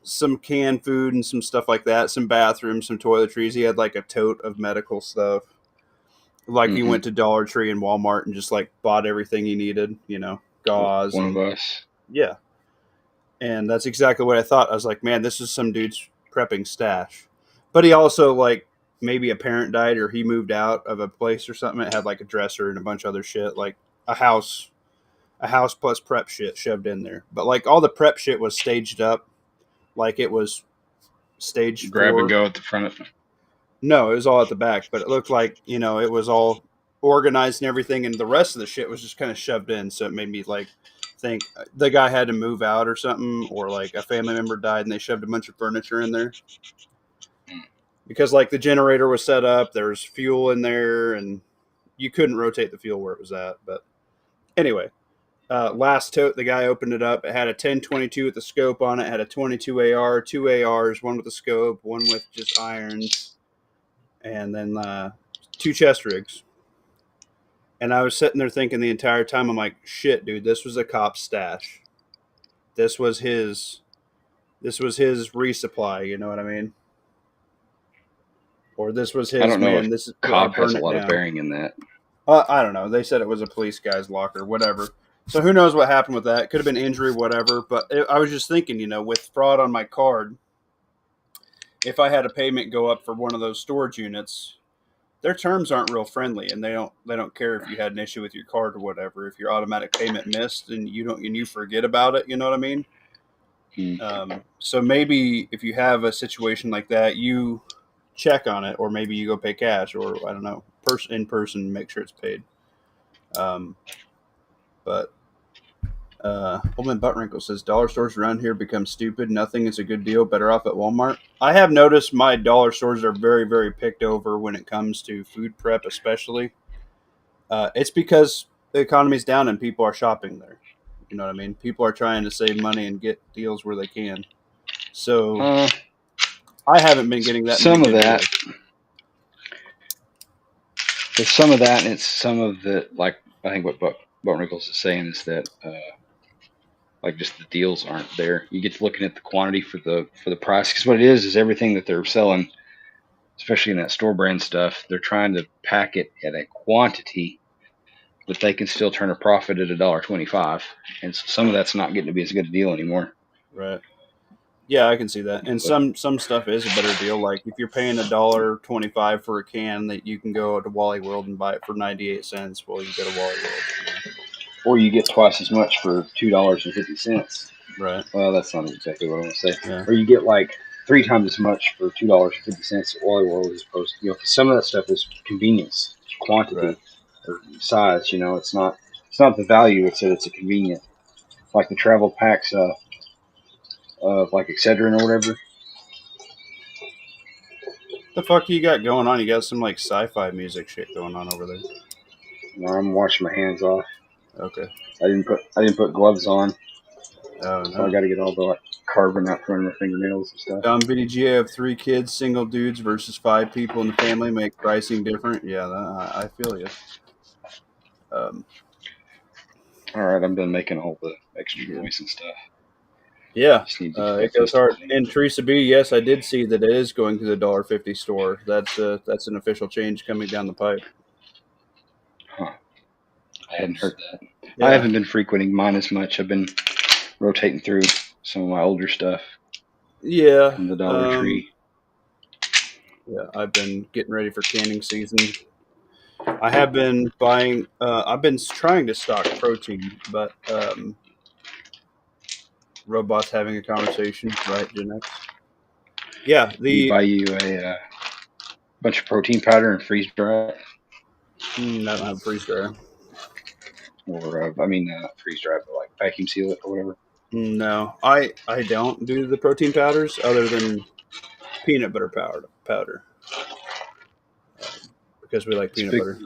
some canned food and some stuff like that, some bathrooms, some toiletries. He had like a tote of medical stuff. Like he went to Dollar Tree and Walmart and just like bought everything he needed, gauze. One of us. Yeah. And that's exactly what I thought. I was like, man, this is some dude's prepping stash. But he also, like, maybe a parent died or he moved out of a place or something. It had like a dresser and a bunch of other shit, like a house plus prep shit shoved in there. But like all the prep shit was staged up, like it was stage grab 4. And go at the front of it. No, it was all at the back, but it looked like, it was all organized and everything, and the rest of the shit was just kind of shoved in. So it made me like think the guy had to move out or something, or like a family member died and they shoved a bunch of furniture in there. Because like the generator was set up, there was fuel in there, and you couldn't rotate the fuel where it was at. But anyway, last tote, the guy opened it up. It had a 10-22 with the scope on it. It had a 22 AR, 2 ARs, one with the scope, one with just irons, and then 2 chest rigs. And I was sitting there thinking the entire time, I'm like, shit, dude, this was a cop's stash. This was his resupply, you know what I mean? Or this was his, I don't know man, if this is cop has a lot of bearing in that. I don't know. They said it was a police guy's locker, whatever. So who knows what happened with that? Could have been injury, whatever. But I was just thinking, with fraud on my card, if I had a payment go up for one of those storage units, their terms aren't real friendly, and they don't care if you had an issue with your card or whatever. If your automatic payment missed and you forget about it, you know what I mean? So maybe if you have a situation like that, you check on it, or maybe you go pay cash, or I don't know, in person, make sure it's paid. But Old Man Buttwrinkle says dollar stores around here become stupid. Nothing is a good deal. Better off at Walmart. I have noticed my dollar stores are very, very picked over when it comes to food prep, especially. It's because the economy's down and people are shopping there. You know what I mean? People are trying to save money and get deals where they can. So I haven't been getting that. Some of that. It's some of that, and it's some of the, like, I think what Buttwrinkles is saying is that like just the deals aren't there. You get to looking at the quantity for the price, because what it is everything that they're selling, especially in that store brand stuff, they're trying to pack it at a quantity that they can still turn a profit at $1.25, and so some of that's not getting to be as good a deal anymore. Right. Yeah, I can see that. And some stuff is a better deal. Like if you're paying $1.25 for a can, that you can go to Wally World and buy it for 98 cents. Well, you go to Wally World. Or you get twice as much for $2.50. Right. Well, that's not exactly what I want to say. Yeah. Or you get like 3 times as much for $2.50 at Wally World, as opposed to, some of that stuff is convenience, quantity, right, or size. It's not the value. It's that it's a convenient, like the travel packs of like Excedrin or whatever. The fuck you got going on? You got some like sci-fi music shit going on over there. No, I'm washing my hands off. Okay. I didn't put gloves on. Oh, no. So I got to get all the like carbon out from my fingernails and stuff. VDG, I have 3 kids, single dudes versus 5 people in the family, make pricing different. Yeah, I feel you. All right, I'm done making all the extra noise and stuff. Yeah, it goes hard. And Teresa B, yes, I did see that it is going to the $1.50 store. That's an official change coming down the pipe. Huh. I hadn't heard that. Yeah. I haven't been frequenting mine as much. I've been rotating through some of my older stuff. Yeah. From the Dollar Tree. Yeah, I've been getting ready for canning season. I have been buying. I've been trying to stock protein, but robots having a conversation, right, Gen X? Yeah, You buy you a bunch of protein powder and freeze dry it. I don't have a freeze dryer. Or not freeze dry, but like vacuum seal it or whatever. No, I don't do the protein powders other than peanut butter powder because we like It's a peanut butter.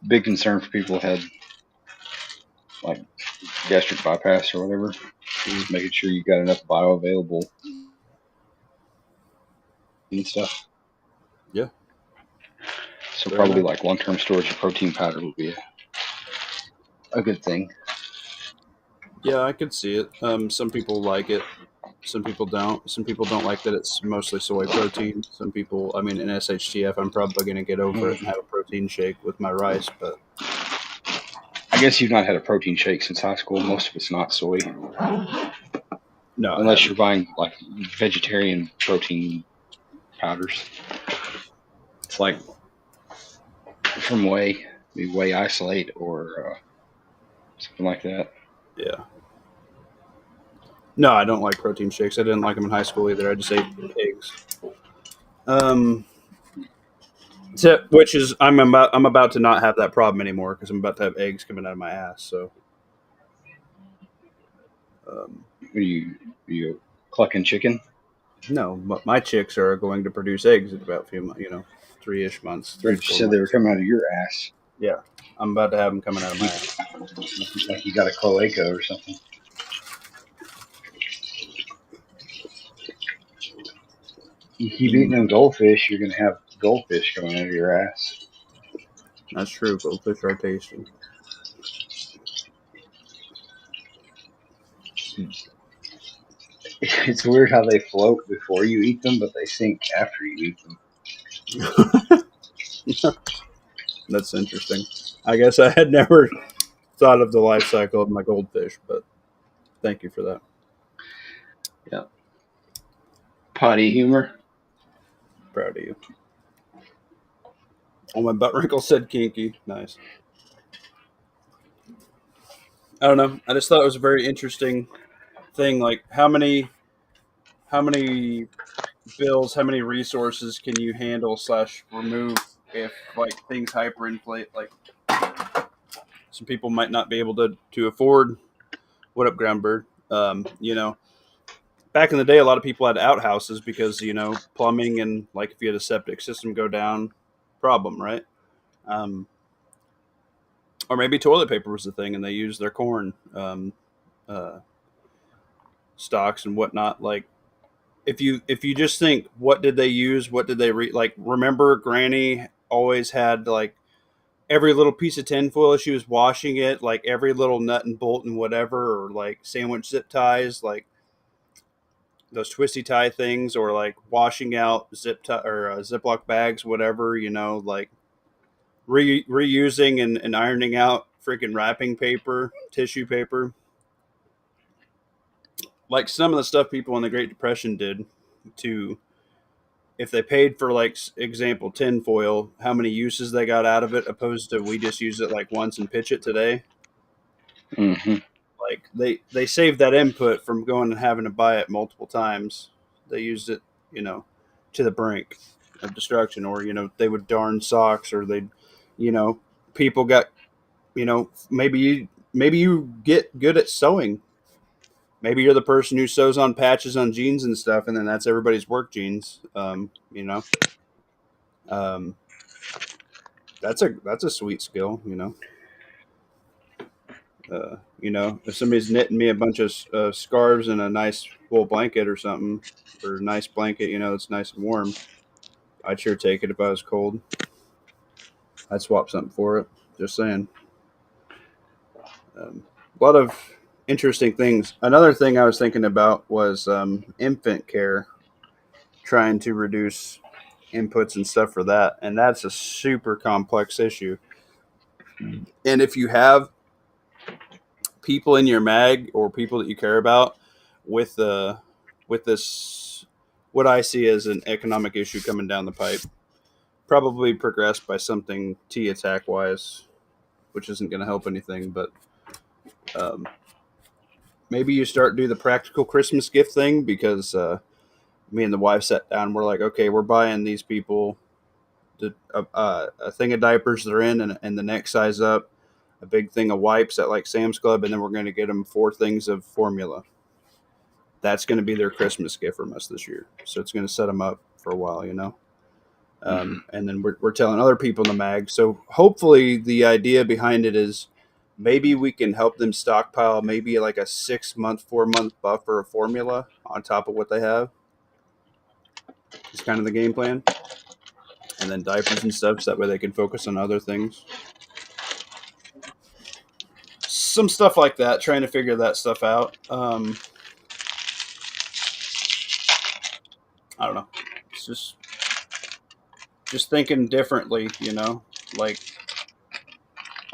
big concern for people who had like gastric bypass or whatever. Mm. Making sure you got enough bioavailable and stuff. Yeah, So very probably nice. like long-term storage of protein powder would be a good thing. Yeah, I could see it. Some people like it. Some people don't. Some people don't like that it's mostly soy protein. Some people, I mean, in SHTF, I'm probably going to get over it and have a protein shake with my rice. But I guess you've not had a protein shake since high school. Most of it's not soy, no, I unless haven't. you're buying like vegetarian protein powders. It's like from whey isolate or something like that. Yeah. No, I don't like protein shakes. I didn't like them in high school either. I just ate eggs. Um, which is I'm about to not have that problem anymore because I'm about to have eggs coming out of my ass. So, um, You clucking chicken? no, but my chicks are going to produce eggs in about a few months. 3-ish months, But three you to four said they were months. coming out of your ass. Yeah, I'm about to have them coming out of my ass. Like you got a cloaca or something. You keep eating Mm, them goldfish, you're gonna have goldfish coming out of your ass. that's true. Goldfish are tasty. It's weird how they float before you eat them, but they sink after you eat them. That's interesting. I guess I had never thought of the life cycle of my goldfish, but thank you for that. Yeah. Potty humor. Proud of you. Oh, my butt wrinkle said kinky. Nice. I don't know. I just thought it was a very interesting thing. Like how many bills, how many resources can you handle slash remove if like things hyperinflate? Like some people might not be able to afford. What up, Groundbird? Back in the day, a lot of people had outhouses because plumbing and like if you had a septic system go down, problem, right? Um, or maybe toilet paper was the thing, and they used their corn uh, stocks and whatnot. Like if you just think, what did they use? What did they like? Remember, Granny always had like every little piece of tinfoil as she was washing it, like every little nut and bolt and whatever, or like sandwich zip ties, like those twisty tie things, or like washing out zip tie or Ziploc bags, whatever. Like reusing and ironing out freaking wrapping paper, tissue paper, like some of the stuff people in the Great Depression did to, if they paid for like example tinfoil, how many uses they got out of it opposed to we just use it like once and pitch it today. Mm-hmm. Like they saved that input from going and having to buy it multiple times. They used it, you know, to the brink of destruction, or they would darn socks, or they'd, you know, people got, maybe you get good at sewing. Maybe you're the person who sews on patches on jeans and stuff, and then that's everybody's work jeans. Um, that's a sweet skill. If somebody's knitting me a bunch of scarves and a nice wool blanket or something, or a nice blanket, that's nice and warm, I'd sure take it if I was cold. I'd swap something for it. Just saying. A lot of interesting things. Another thing I was thinking about was infant care, trying to reduce inputs and stuff for that, and that's a super complex issue. And if you have people in your mag or people that you care about with this, what I see as an economic issue coming down the pipe, probably progressed by something T attack wise, which isn't going to help anything, but um, maybe you start do the practical Christmas gift thing, because me and the wife sat down and we're like, okay, we're buying these people a thing of diapers they're in, and the next size up, a big thing of wipes at like Sam's Club, and then we're going to get them 4 things of formula. That's going to be their Christmas gift from us this year. So it's going to set them up for a while, you know. And then we're telling other people in the mag. So hopefully the idea behind it is maybe we can help them stockpile maybe like a 6-month, 4-month buffer of formula on top of what they have. It's kind of the game plan. And then diapers and stuff, so that way they can focus on other things. Some stuff like that, trying to figure that stuff out. I don't know. It's just thinking differently, you know. Like,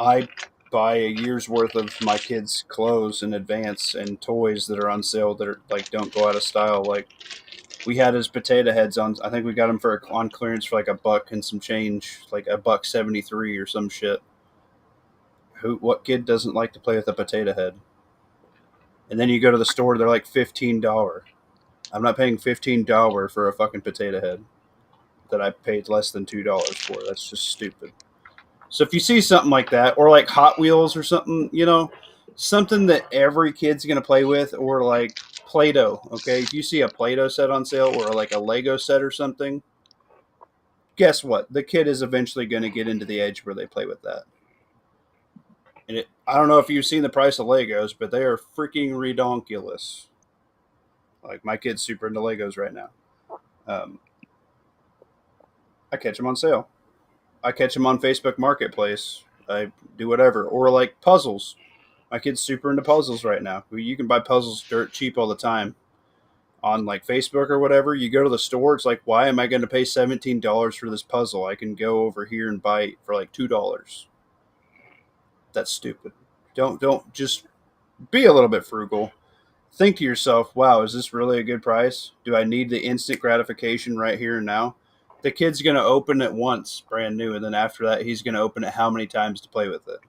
I buy a year's worth of my kids' clothes in advance, and toys that are on sale that are like don't go out of style. Like, we had his potato heads on. I think we got them on clearance for like $1 and some change, like $1.73 or some shit. What kid doesn't like to play with a potato head? And then you go to the store, they're like $15. I'm not paying $15 for a fucking potato head that I paid less than $2 for. That's just stupid. So if you see something like that, or like Hot Wheels or something, you know, something that every kid's gonna play with, or like Play-Doh. Okay, if you see a Play-Doh set on sale, or like a Lego set or something, guess what? The kid is eventually going to get into the age where they play with that. And I don't know if you've seen the price of Legos, but they are freaking redonkulous. Like, my kid's super into Legos right now. I catch them on sale. I catch them on Facebook Marketplace. I do whatever. Or like puzzles. My kid's super into puzzles right now. You can buy puzzles dirt cheap all the time on like Facebook or whatever. You go to the store, it's like, why am I going to pay $17 for this puzzle? I can go over here and buy it for like $2. That's stupid. Don't just be a little bit frugal. Think to yourself, wow, is this really a good price? Do I need the instant gratification right here and now? The kid's going to open it once, brand new, and then after that, he's going to open it how many times to play with it?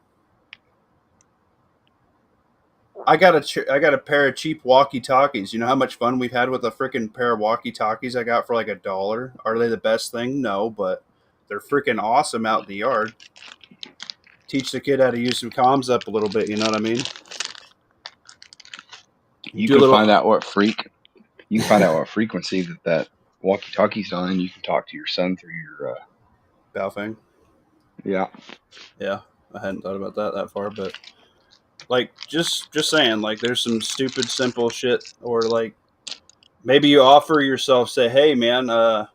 I got a pair of cheap walkie-talkies. You know how much fun we've had with a freaking pair of walkie-talkies I got for like $1? Are they the best thing? No, but they're freaking awesome out in the yard. Teach the kid how to use some comms up a little bit. You know what I mean? You can find out what frequency that walkie-talkie's on, and you can talk to your son through your Baofeng. Yeah. Yeah, I hadn't thought about that far, but like just saying, like, there's some stupid simple shit, or like maybe you offer yourself, say, hey man, I'll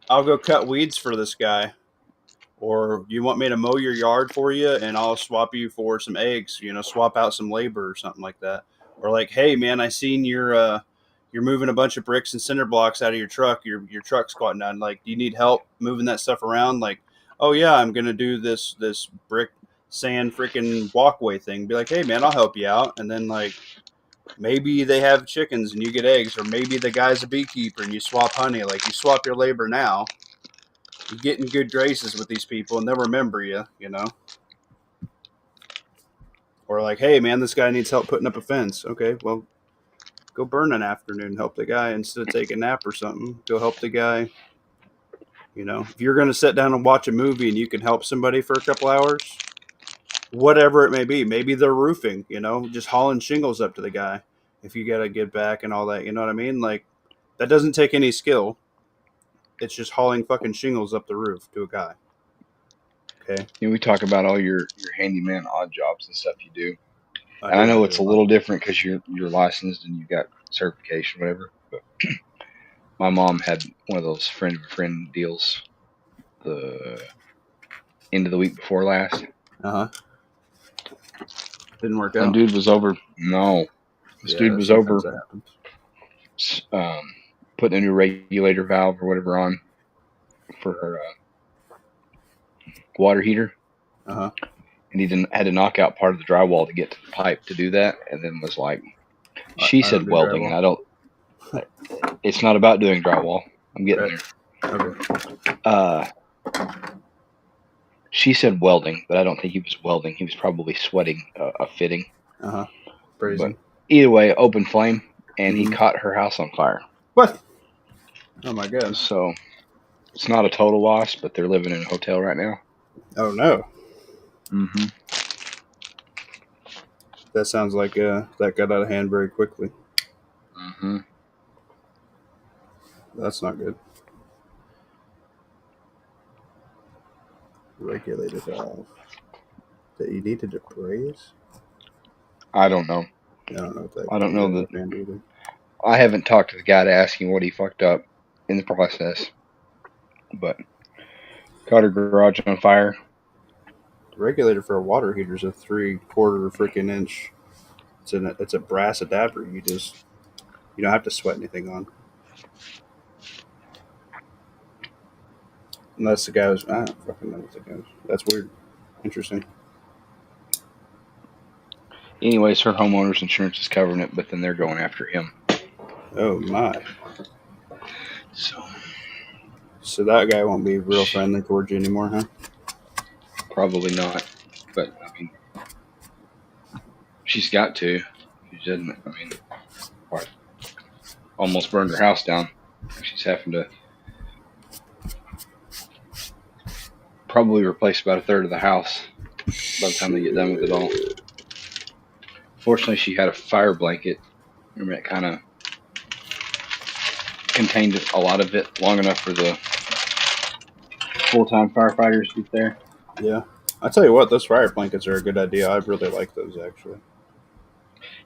go cut weeds for this guy, or you want me to mow your yard for you and I'll swap you for some eggs, you know, swap out some labor or something like that. Or like, hey man, I seen you're moving a bunch of bricks and cinder blocks out of your truck. Your truck's squatting down. Like, do you need help moving that stuff around? Like, oh yeah, I'm gonna do this brick sand freaking walkway thing. Be like, hey man, I'll help you out. And then like, maybe they have chickens and you get eggs, or maybe the guy's a beekeeper and you swap honey. Like, you swap your labor now. You get in good graces with these people and they'll remember you, you know. Or like, hey man, this guy needs help putting up a fence. Okay, well, go burn an afternoon, help the guy instead of take a nap or something. Go help the guy. You know, if you're going to sit down and watch a movie and you can help somebody for a couple hours, whatever it may be, maybe they're roofing, you know, just hauling shingles up to the guy. If you got to give back and all that, you know what I mean? Like, that doesn't take any skill. It's just hauling fucking shingles up the roof to a guy. Okay. You know, we talk about all your handyman odd jobs and stuff you do. And I know it's a little different because you're licensed and you've got certification, whatever. But my mom had one of those friend of a friend deals the end of the week before last. Didn't work Some out. dude was over. No, this dude was over. Putting a new regulator valve or whatever on for her water heater. And he had to knock out part of the drywall to get to the pipe to do that, and then was like, she said welding, and I don't. It's not about doing drywall. I'm getting there. Okay. She said welding, but I don't think he was welding. He was probably sweating a fitting. Crazy. Either way, open flame, and he caught her house on fire. What? Oh my god. So it's not a total loss, but they're living in a hotel right now. Oh no. Mm-hmm. That sounds like that got out of hand very quickly. Mm-hmm. That's not good. Regulated valve that you needed to braise. I don't know. I don't know what that I don't comes know out that. of hand either. I haven't talked to the guy to ask him what he fucked up in the process, but caught her garage on fire. The regulator for a water heater is a 3/4 freaking inch. It's a brass adapter. You don't have to sweat anything on. Unless the guy was, I don't fucking know what the guy was. That's weird. Interesting. Anyways, her homeowner's insurance is covering it, but then they're going after him. Oh my. So that guy won't be real friendly towards you anymore, huh? probably not. But I mean, she's got to. She didn't. I mean, what? Almost burned her house down. She's having to probably replace about a third of the house by the time they get done with it all. Fortunately, she had a fire blanket, and it kind of contained a lot of it long enough for the full-time firefighters to get there. Yeah. I tell you what, those fire blankets are a good idea. I really like those actually.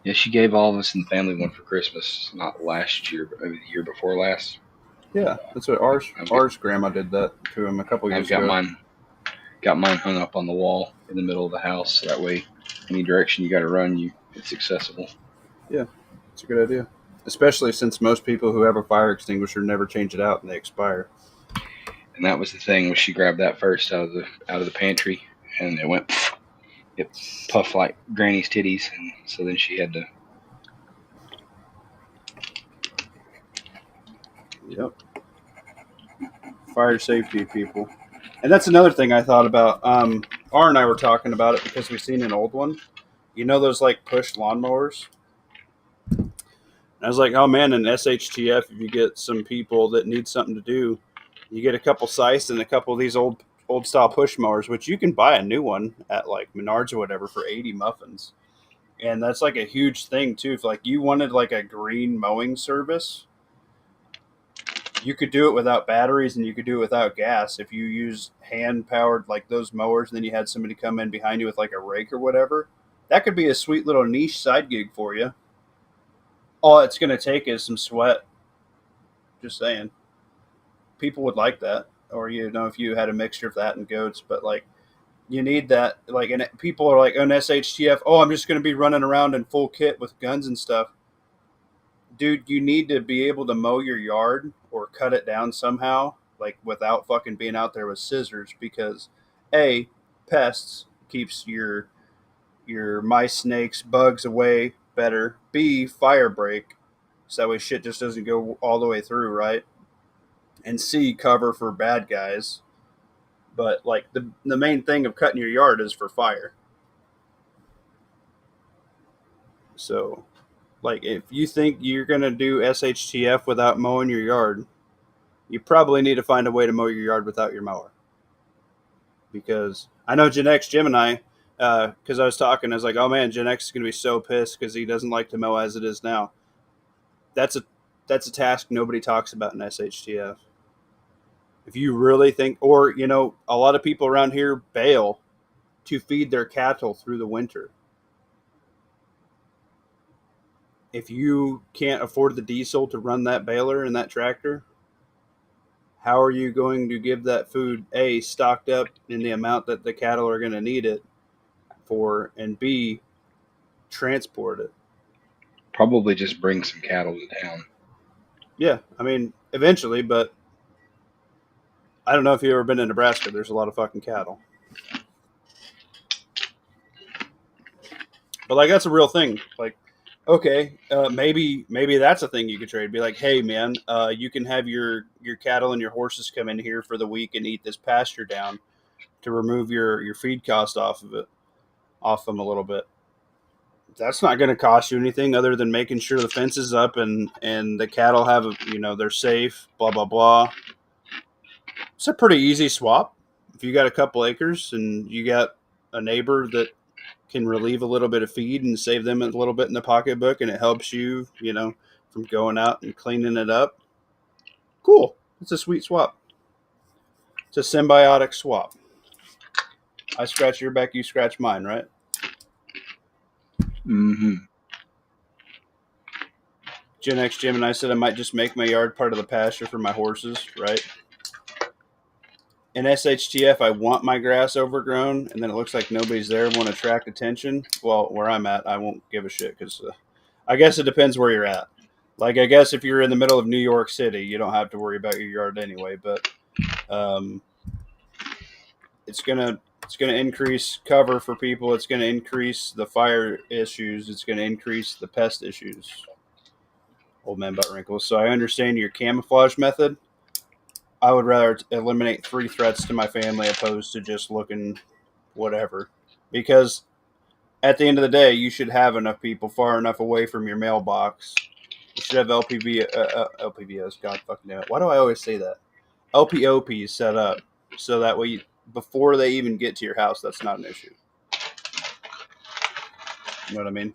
Yeah, she gave all of us in the family one for Christmas, not last year, but maybe the year before last. Yeah, that's what ours grandma did that to him a couple I've years ago. got mine hung up on the wall in the middle of the house, so that way, any direction you got to run, it's accessible. Yeah, it's a good idea. Especially since most people who have a fire extinguisher never change it out and they expire. And that was the thing, was she grabbed that first out of the pantry, and it puffed like Granny's titties, and so then she had to. Yep. Fire safety, people. And that's another thing I thought about. R and I were talking about it because we seen an old one. You know those like push lawnmowers? And I was like, oh man, in SHTF, if you get some people that need something to do, you get a couple Sice and a couple of these old style push mowers, which you can buy a new one at like Menards or whatever for 80 muffins. And that's like a huge thing too. If like you wanted like a green mowing service, you could do it without batteries and you could do it without gas. If you use hand powered like those mowers, and then you had somebody come in behind you with like a rake or whatever, that could be a sweet little niche side gig for you. All it's going to take is some sweat. Just saying. People would like that. Or, if you had a mixture of that and goats, but like, you need that. Like, and people are like, on SHTF, oh, I'm just going to be running around in full kit with guns and stuff. Dude, you need to be able to mow your yard or cut it down somehow, like without fucking being out there with scissors, because A, pests keeps your mice, snakes, bugs away better. B, fire break, so that way shit just doesn't go all the way through, right? And C, cover for bad guys. But like the main thing of cutting your yard is for fire. So like if you think you're gonna do SHTF without mowing your yard, you probably need to find a way to mow your yard without your mower. Because I know Gen X Gemini, because I was talking, I was like, oh man, Gen X is going to be so pissed because he doesn't like to mow as it is now. That's a task nobody talks about in SHTF. If you really think, or a lot of people around here bail to feed their cattle through the winter. If you can't afford the diesel to run that baler and that tractor, how are you going to give that food stocked up in the amount that the cattle are going to need it for, and B, transport it? Probably just bring some cattle to town. Yeah, I mean, eventually, but I don't know if you've ever been to Nebraska. There's a lot of fucking cattle. But like that's a real thing. Like, okay, maybe that's a thing you could trade. Be like, hey man, you can have your cattle and your horses come in here for the week and eat this pasture down to remove your feed cost off them a little bit. that's not going to cost you anything other than making sure the fence is up and the cattle have, they're safe, blah, blah, blah. It's a pretty easy swap. If you got a couple acres and you got a neighbor that can relieve a little bit of feed and save them a little bit in the pocketbook, and it helps you, from going out and cleaning it up. Cool. It's a sweet swap. It's a symbiotic swap. I scratch your back, you scratch mine, right? Mm-hmm. Gen X Jim and I said I might just make my yard part of the pasture for my horses, right? In SHTF, I want my grass overgrown, and then it looks like nobody's there and want to attract attention. Well, where I'm at, I won't give a shit because I guess it depends where you're at. Like, I guess if you're in the middle of New York City, you don't have to worry about your yard anyway. But it's gonna increase cover for people. It's gonna increase the fire issues. It's gonna increase the pest issues. Old man butt wrinkles. So I understand your camouflage method. I would rather eliminate 3 threats to my family opposed to just looking whatever. Because at the end of the day, you should have enough people far enough away from your mailbox. You should have LPVS, God fucking damn it. Why do I always say that? LPOPs set up so that way, before they even get to your house, that's not an issue. You know what I mean?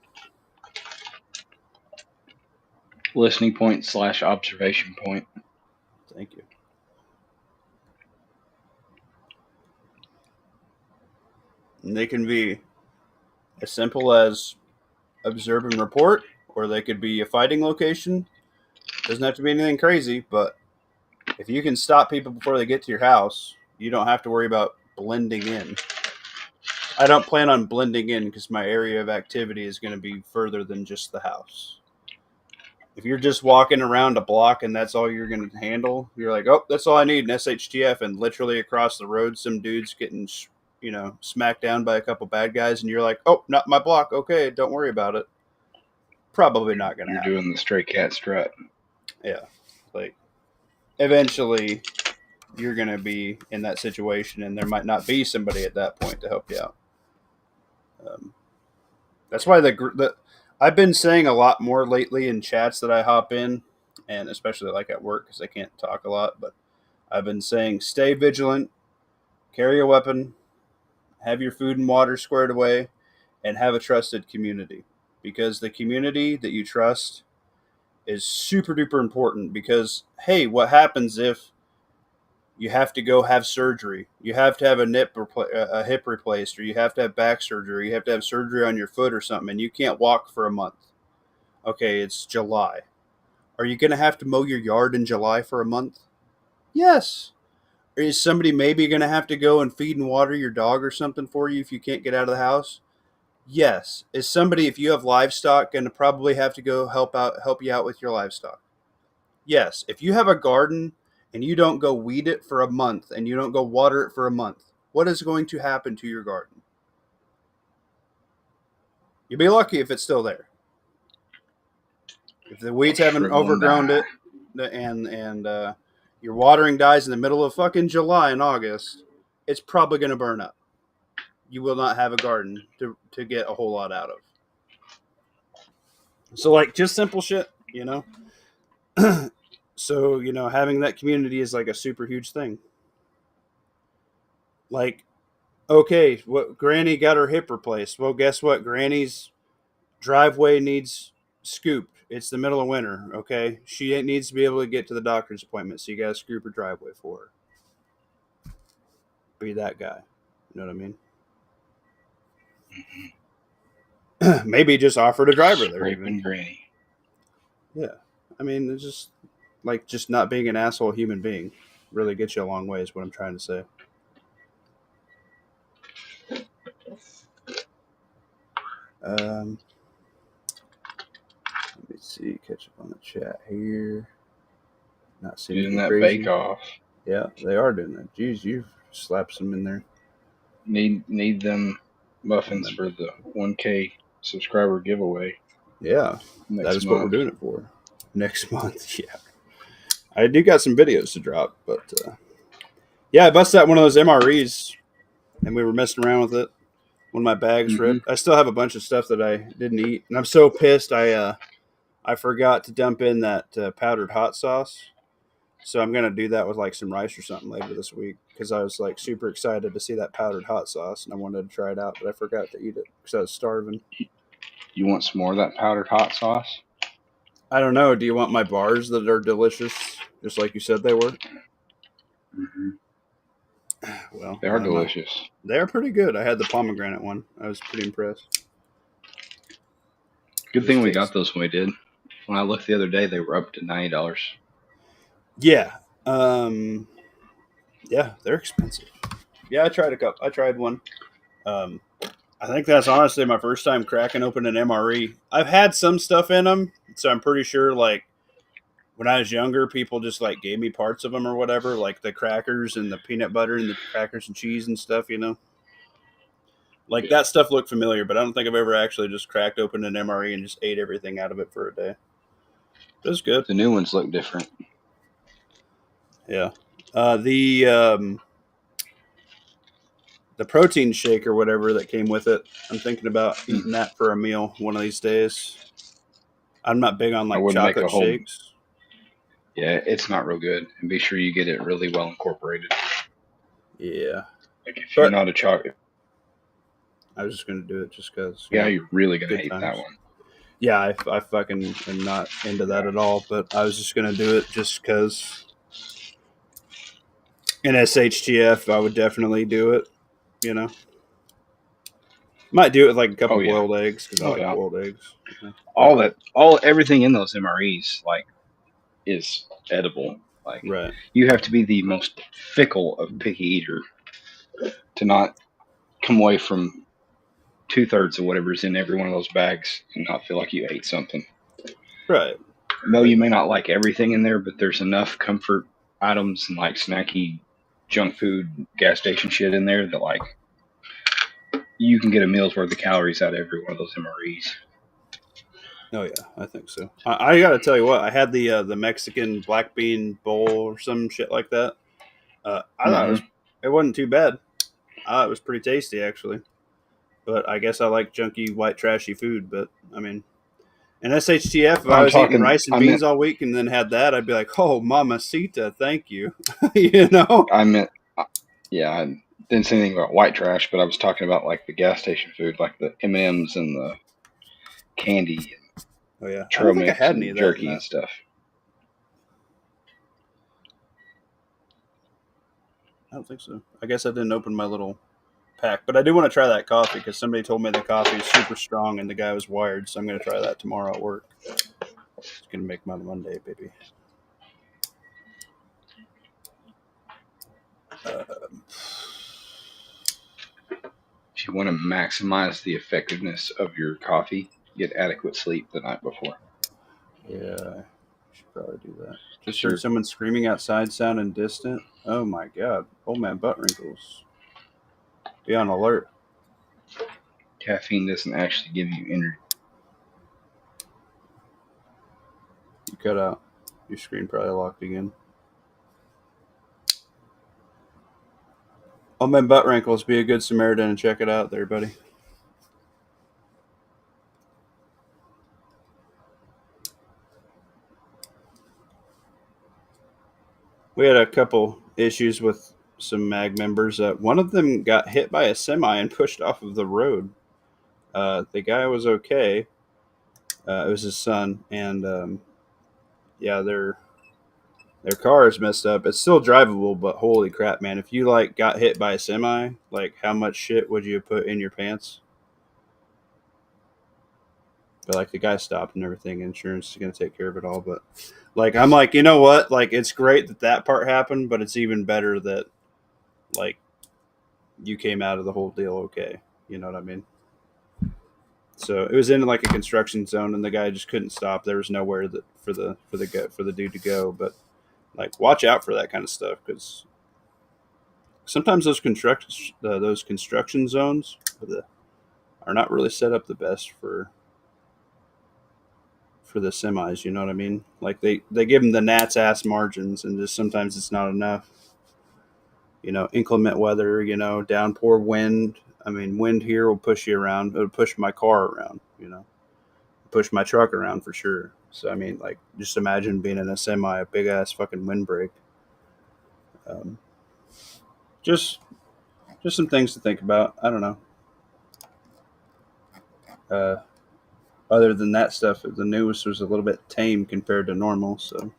Listening point / observation point. Thank you. And they can be as simple as observe and report, or they could be a fighting location. Doesn't have to be anything crazy, but if you can stop people before they get to your house, you don't have to worry about blending in. I don't plan on blending in because my area of activity is going to be further than just the house. If you're just walking around a block and that's all you're going to handle, you're like, oh, that's all I need in SHTF. And literally across the road, some dude's getting, smacked down by a couple bad guys. And you're like, oh, not my block. Okay, don't worry about it. Probably not going to happen. You're doing the stray cat strut. Yeah. Like, eventually, you're going to be in that situation and there might not be somebody at that point to help you out. That's why I've been saying a lot more lately in chats that I hop in, and especially like at work because I can't talk a lot, but I've been saying stay vigilant, carry a weapon, have your food and water squared away, and have a trusted community. Because the community that you trust is super duper important because, hey, what happens if you have to go have surgery? You have to have a hip replaced, or you have to have back surgery, you have to have surgery on your foot or something, and you can't walk for a month. Okay, it's July. Are you going to have to mow your yard in July for a month? Yes. Or is somebody maybe going to have to go and feed and water your dog or something for you if you can't get out of the house? Yes. Is somebody, if you have livestock, going to probably have to go help you out with your livestock? Yes. If you have a garden and you don't go weed it for a month and you don't go water it for a month, what is going to happen to your garden? You'll be lucky if it's still there. If the weeds haven't overgrown it and your watering dies in the middle of fucking July and August, it's probably going to burn up. You will not have a garden to get a whole lot out of. So, like, just simple shit, So, having that community is like a super huge thing. Like, okay, Granny got her hip replaced. Well, guess what? Granny's driveway needs scooped. It's the middle of winter, okay? She needs to be able to get to the doctor's appointment, so you got to scoop her driveway for her. Be that guy. You know what I mean? Mm-hmm. Maybe just offer to drive her there. Scraping Granny. Yeah. I mean, it's just like just not being an asshole human being really gets you a long way is what I'm trying to say. Let me see. Catch up on the chat here. Not seeing doing that crazy. bake off. Yeah, they are doing that. Jeez, you've slapped some in there. Need them muffins for the 1K subscriber giveaway. Yeah, that is what we're doing it for. Next month, yeah. I do got some videos to drop, but yeah, I busted out one of those MREs, and we were messing around with it. One of my bags ripped. I still have a bunch of stuff that I didn't eat, and I'm so pissed. I forgot to dump in that powdered hot sauce. So I'm gonna do that with like some rice or something later this week because I was like super excited to see that powdered hot sauce and I wanted to try it out, but I forgot to eat it because I was starving. You want some more of that powdered hot sauce? I don't know. Do you want my bars that are delicious, just like you said they were? Mm-hmm. Well, They are delicious. They're pretty good. I had the pomegranate one. I was pretty impressed. Good thing we got those when we did. When I looked the other day, they were up to $90. Yeah. Yeah, they're expensive. Yeah, I tried a cup. I tried one. Um, I think that's honestly my first time cracking open an MRE. I've had some stuff in them, so I'm pretty sure like when I was younger, people just like gave me parts of them or whatever, like the crackers and the peanut butter and the crackers and cheese and stuff, you know. Like that stuff looked familiar, but I don't think I've ever actually just cracked open an MRE and just ate everything out of it for a day. It was good. The new ones look different. Yeah. The protein shake or whatever that came with it, I'm thinking about eating that for a meal one of these days. I'm not big on like chocolate shakes. Yeah, it's not real good. And be sure you get it really well incorporated. Yeah. Like if you're not a chocolate, I was just gonna do it just because. Yeah, you're really gonna hate that one. Yeah, I fucking am not into that at all. But I was just gonna do it just because. In SHTF, I would definitely do it. You know, might do it with like a couple boiled eggs because I like boiled eggs. You know? Everything in those MREs like is edible. Like you have to be the most fickle of picky eater to not come away from 2/3 of whatever's in every one of those bags and not feel like you ate something. Right. No, you may not like everything in there, but there's enough comfort items and like snacky junk food, gas station shit in there that like you can get a meal's worth of calories out of every one of those MREs. Oh yeah, I think so. I got to tell you what, I had the Mexican black bean bowl or some shit like that. I thought it wasn't too bad. It was pretty tasty actually. But I guess I like junky white trashy food. But I mean, in SHTF, if I was eating rice and beans all week and then had that, I'd be like, "Oh, mamacita, thank you." You know. I didn't say anything about white trash, but I was talking about like the gas station food, like the M&Ms and the candy. Oh yeah, I don't think I had any of that jerky and stuff. I don't think so. I guess I didn't open my little pack, but I do want to try that coffee because somebody told me the coffee is super strong and the guy was wired, so I'm going to try that tomorrow at work. It's going to make my Monday, baby. If you want to maximize the effectiveness of your coffee, get adequate sleep the night before. Yeah, I should probably do that. Just heard someone screaming outside, sounding distant. Oh my god, old man butt wrinkles. Be on alert. Caffeine doesn't actually give you energy. You cut out. Your screen probably locked again. Old man butt wrinkles. Be a good Samaritan and check it out there, buddy. We had a couple issues with some MAG members. One of them got hit by a semi and pushed off of the road. The guy was okay. It was his son, and yeah, their car is messed up. It's still drivable, but holy crap, man! If you like got hit by a semi, like how much shit would you put in your pants? But like the guy stopped and everything. Insurance is gonna take care of it all. But like I'm like, you know what? Like it's great that part happened, but it's even better that like you came out of the whole deal okay. You know what I mean? So it was in like a construction zone, and the guy just couldn't stop. There was nowhere that for the dude to go. But like, watch out for that kind of stuff because sometimes those construction zones are not really set up the best for the semis. You know what I mean? Like they give them the gnat's ass margins, and just sometimes it's not enough. You know, inclement weather. You know, downpour wind. I mean, wind here will push you around. It'll push my car around, push my truck around for sure. So I mean, like, just imagine being in a semi, a big ass fucking windbreak. Um, just just some things to think about. I don't know. Uh, Other than that stuff, the news was a little bit tame compared to normal. So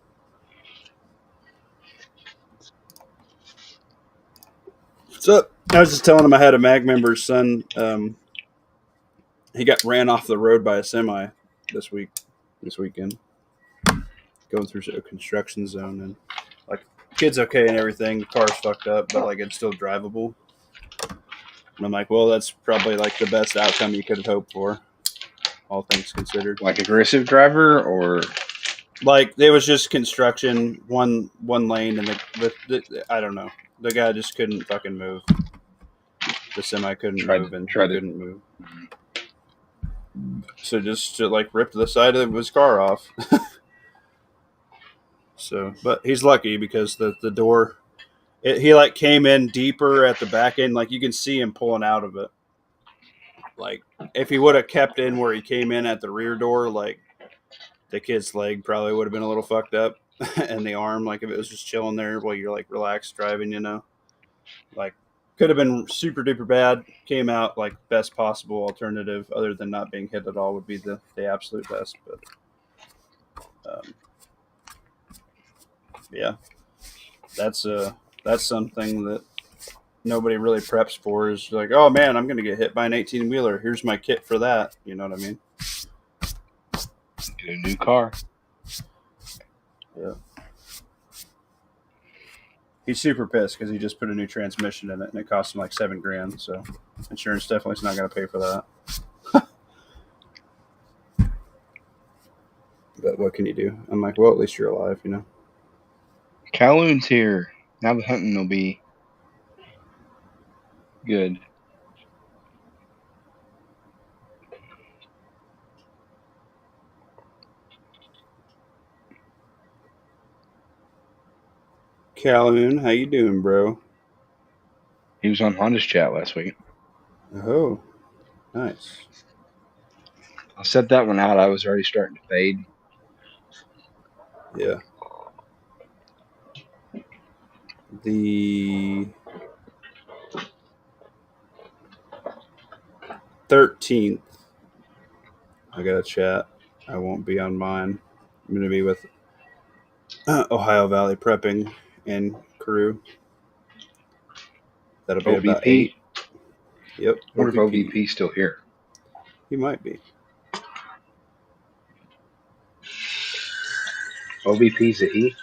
what's up? I was just telling him I had a mag member's son. He got ran off the road by a semi this weekend, going through a construction zone, and like, kid's okay and everything. The car's fucked up, but like, it's still drivable. And I'm like, well, that's probably like the best outcome you could have hoped for, all things considered. Like aggressive driver, or like, it was just construction, one lane, and the I don't know. The guy just couldn't fucking move. The semi couldn't move, and he couldn't move. So just to like rip the side of his car off. So, but he's lucky because the door, he like came in deeper at the back end. Like, you can see him pulling out of it. Like, if he would have kept in where he came in at the rear door, like, the kid's leg probably would have been a little fucked up, and the arm, like, if it was just chilling there while you're like relaxed driving, like, could have been super duper bad. Came out like best possible alternative, other than not being hit at all, would be the absolute best. But yeah, that's something that nobody really preps for. Is like, oh man, I'm gonna get hit by an 18-wheeler. Here's my kit for that. You know what I mean? Get a new car. Yeah. He's super pissed because he just put a new transmission in it, and it cost him like $7,000. So insurance definitely is not going to pay for that. But what can you do? I'm like, well, at least you're alive, Calhoun's here. Now the hunting will be good. Calhoun, how you doing, bro? He was on Honda's chat last week. Oh, nice. I set that one out. I was already starting to fade. Yeah. The 13th, I got a chat. I won't be on mine. I'm going to be with Ohio Valley Prepping and crew. That'll be OVP? about 8. Yep. I wonder if OVP's still here. He might be. OVP's a he?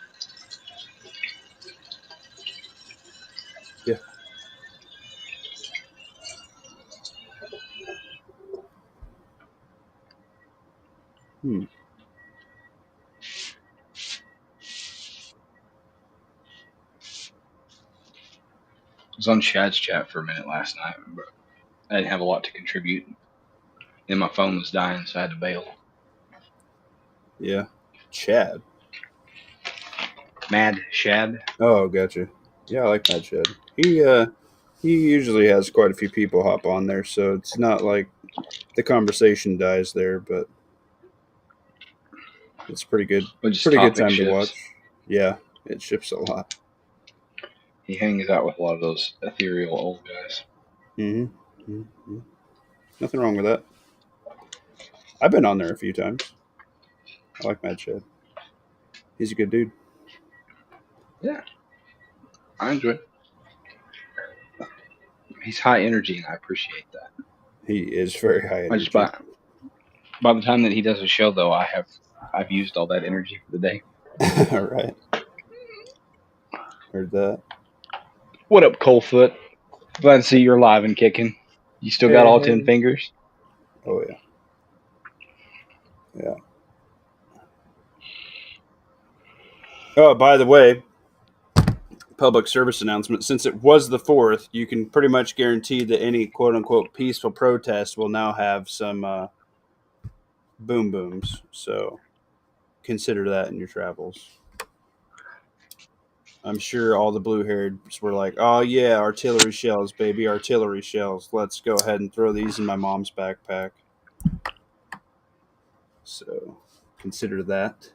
Yeah. Hmm. I was on Chad's chat for a minute last night, but I didn't have a lot to contribute. And my phone was dying, so I had to bail. Yeah. Chad. Mad Shad. Oh, gotcha. Yeah, I like Mad Shad. He usually has quite a few people hop on there, so it's not like the conversation dies there, but it's pretty good. Pretty good time to watch. Yeah, it ships a lot. He hangs out with a lot of those ethereal old guys. Mm-hmm. Mm-hmm. Nothing wrong with that. I've been on there a few times. I like Mad Shad. He's a good dude. Yeah. I enjoy it. He's high energy, and I appreciate that. He is very high energy. By the time that he does a show, though, I've used all that energy for the day. All right. Heard that. What up, Coldfoot? Glad to see you're alive and kicking. You still got all 10 fingers? Oh, yeah. Yeah. Oh, by the way, public service announcement. Since it was the 4th, you can pretty much guarantee that any quote-unquote peaceful protest will now have some boom booms. So consider that in your travels. I'm sure all the blue-hairs were like, "Oh yeah, artillery shells, baby, artillery shells. Let's go ahead and throw these in my mom's backpack." So consider that.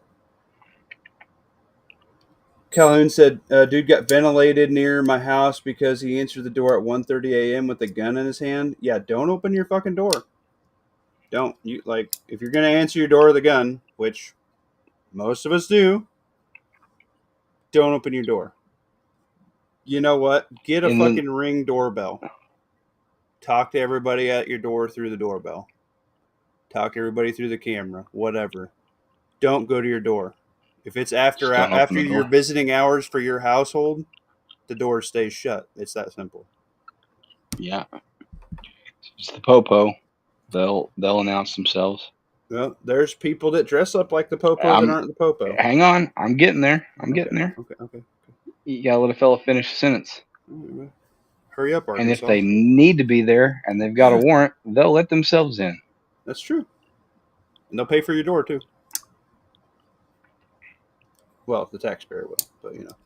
Calhoun said, "Dude got ventilated near my house because he answered the door at 1:30 a.m. with a gun in his hand." Yeah, don't open your fucking door. Don't you like if you're gonna answer your door with a gun, which most of us do. Don't open your door. You know what? Get a And then fucking Ring doorbell. Talk to everybody at your door through the doorbell. Talk to everybody through the camera. Whatever. Don't go to your door. If it's just don't open after the your door. visiting hours for your household, the door stays shut. It's that simple. Yeah, it's the popo. They'll announce themselves. Well, there's people that dress up like the popo that I'm. aren't the popo. Hang on, I'm getting there. I'm Okay, getting there. okay. You gotta let a fella finish a sentence. Hurry up, And if Arkansas. they need to be there and they've got a warrant, they'll let themselves in. That's true. And they'll pay for your door too. Well, the taxpayer will, but you know.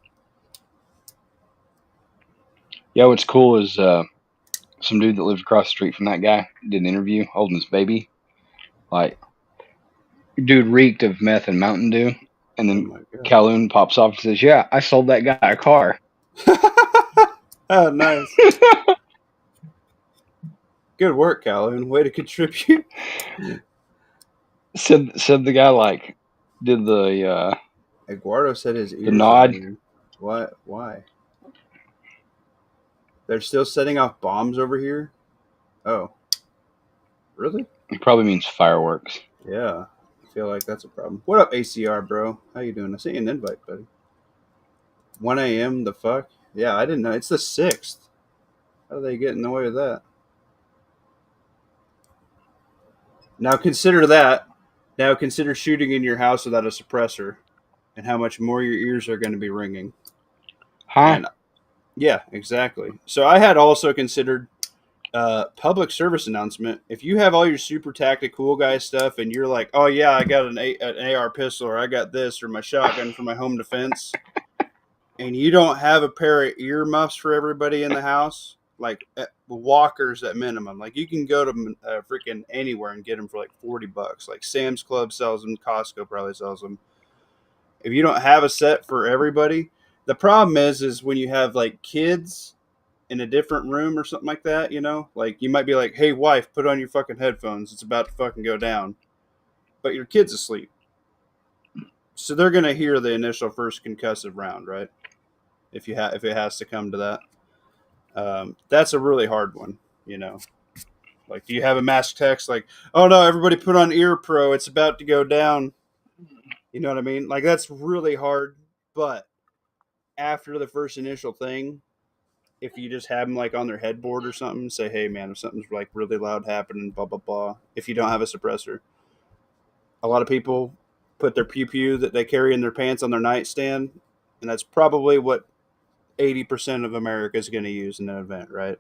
Yeah, what's cool is some dude that lives across the street from that guy did an interview holding his baby. Like, dude reeked of meth and Mountain Dew. And Oh then my god. Calhoun pops off and says, "Yeah, I sold that guy a car." Oh, nice. Good work, Calhoun. Way to contribute. said the guy like did the Eduardo said his ears are nod. ringing. What? Why? They're still setting off bombs over here? Oh. Really? It probably means fireworks. Yeah. I feel like that's a problem. What up, ACR, bro? How you doing? I see an invite, buddy. 1 a.m. The fuck? Yeah, I didn't know. It's the 6th. How do they get in the way of that? Now consider that. Now consider shooting in your house without a suppressor and how much more your ears are going to be ringing. Huh? And yeah, exactly. So I had also considered public service announcement. If you have all your super tactic cool guy stuff and you're like, oh yeah, I got an AR pistol or I got this or my shotgun for my home defense, and you don't have a pair of earmuffs for everybody in the house, like walkers at minimum, like you can go to freaking anywhere and get them for like $40. Like Sam's Club sells them, Costco probably sells them. If you don't have a set for everybody, the problem is when you have like kids in a different room or something like that, you know, like you might be like, hey wife, put on your fucking headphones, it's about to fucking go down, but your kid's asleep, so they're gonna hear the initial first concussive round, right? If it has to come to that, that's a really hard one, you know. Like, do you have a mask text like, oh no, everybody put on ear pro, it's about to go down, you know what I mean? Like, that's really hard. But after the first initial thing, if you just have them like on their headboard or something, say, hey man, if something's like really loud happening, blah blah blah. If you don't have a suppressor, a lot of people put their pew pew that they carry in their pants on their nightstand, and that's probably what 80% of America is going to use in an event, right?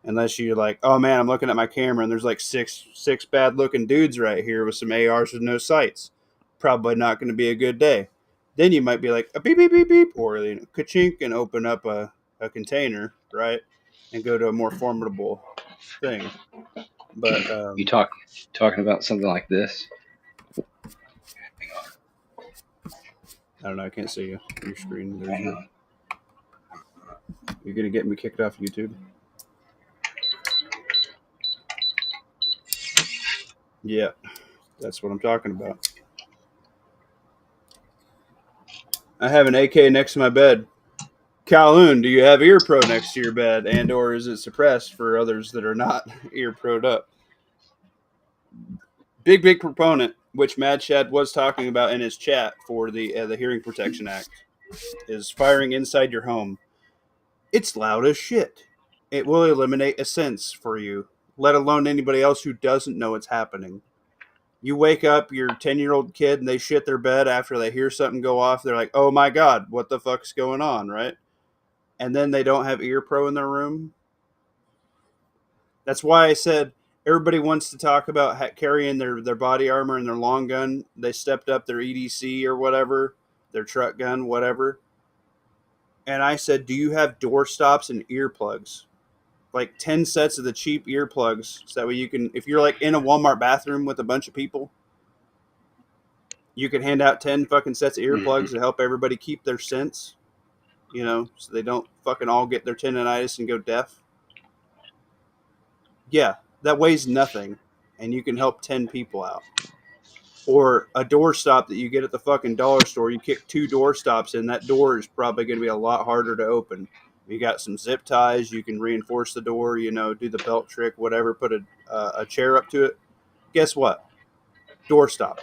Unless you're like, oh man, I'm looking at my camera and there's like six bad looking dudes right here with some ARs with no sights. Probably not going to be a good day. Then you might be like a beep beep beep beep, or you know, ka-chink, and open up a container, right, and go to a more formidable thing. But You talking about something like this? I don't know. I can't see you. Your screen. There's Hang your. on. You're gonna get me kicked off YouTube. Yeah, that's what I'm talking about. I have an AK next to my bed. Calhoun, do you have ear pro next to your bed, and or is it suppressed for others that are not ear pro'd up? Big proponent, which Mad Shad was talking about in his chat for the Hearing Protection Act, is firing inside your home. It's loud as shit. It will eliminate a sense for you, let alone anybody else who doesn't know it's happening. You wake up your 10-year-old kid and they shit their bed after they hear something go off. They're like, oh my God, what the fuck's going on, right? And then they don't have ear pro in their room. That's why I said everybody wants to talk about carrying their body armor and their long gun. They stepped up their EDC or whatever, their truck gun, whatever. and I said, "Do you have door stops and earplugs? Like 10 sets of the cheap earplugs, so that way you can, if you're like in a Walmart bathroom with a bunch of people, you can hand out 10 fucking sets of earplugs to help everybody keep their sense, so they don't fucking all get their tendonitis and go deaf." Yeah, that weighs nothing, and you can help 10 people out. Or a door stop that you get at the fucking dollar store. You kick 2 door stops in, that door is probably going to be a lot harder to open. You got some zip ties, you can reinforce the door, do the belt trick, whatever, put a chair up to it. Guess what? Door stops.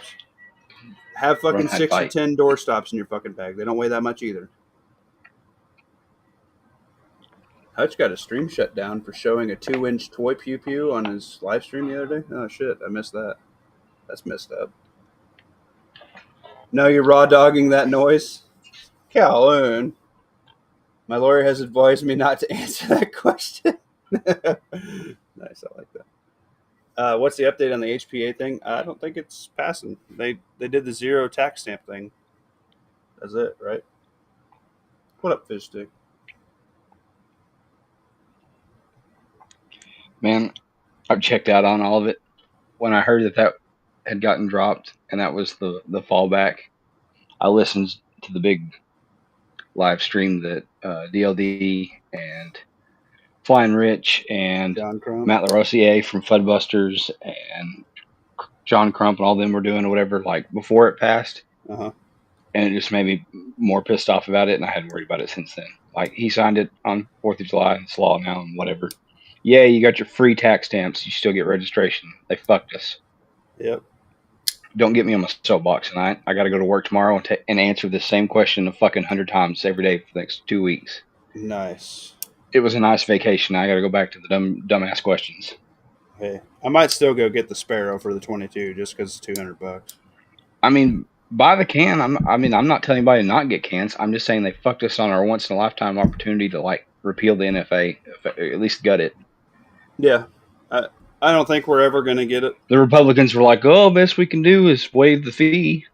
Have Run fucking that 6 or bike. 10 door stops in your fucking bag. They don't weigh that much either. Hutch got a stream shut down for showing a 2-inch toy pew pew on his live stream the other day. Oh shit, I missed that. That's messed up. No, you're raw dogging that noise? Calhoun. My lawyer has advised me not to answer that question. Nice, I like that. What's the update on the HPA thing? I don't think it's passing. They did the zero tax stamp thing. That's it, right? What up, fish stick? Man, I've checked out on all of it. When I heard that had gotten dropped and that was the fallback, I listened to the big live stream that DLD and Flying Rich and John Crump. Matt LaRosier from Fudbusters and John Crump and all them were doing or whatever, like before it passed. Uh-huh. And it just made me more pissed off about it, and I hadn't worried about it since then. Like, he signed it on 4th of July, and it's law now, and whatever. Yeah, you got your free tax stamps. You still get registration. They fucked us. Yep. Don't get me on my soapbox tonight. I got to go to work tomorrow and answer the same question a fucking 100 times every day for the next 2 weeks. Nice. It was a nice vacation. I got to go back to the dumbass questions. Hey, I might still go get the Sparrow for the 22 just because it's $200. I mean, buy the can. I'm not telling anybody to not get cans. I'm just saying they fucked us on our once in a lifetime opportunity to like repeal the NFA, at least gut it. Yeah, I don't think we're ever gonna get it. The Republicans were like, "Oh, best we can do is waive the fee."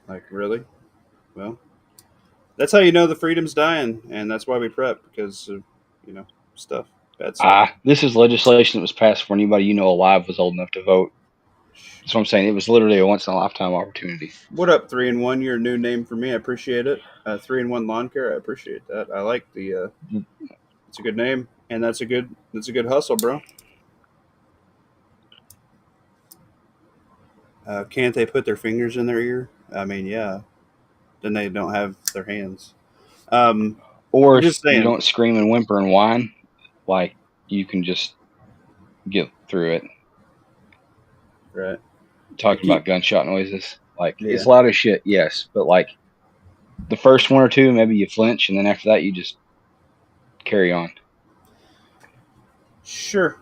Like, really? Well, that's how you know the freedom's dying, and that's why we prep, because of, stuff, bad stuff. This is legislation that was passed before anybody alive was old enough to vote. That's what I'm saying. It was literally a once in a lifetime opportunity. What up, 3-in-1? You're a new name for me. I appreciate it. 3-in-1 Lawn Care. I appreciate that. I like the. It's a good name, and that's a good hustle, bro. Can't they put their fingers in their ear? I mean, yeah. Then they don't have their hands. Or I'm if just saying. you don't scream and whimper and whine, like, you can just get through it. Right. Talking about gunshot noises, like, Yeah. It's loud as shit, yes, but like the first one or two, maybe you flinch, and then after that, you just carry on. Sure.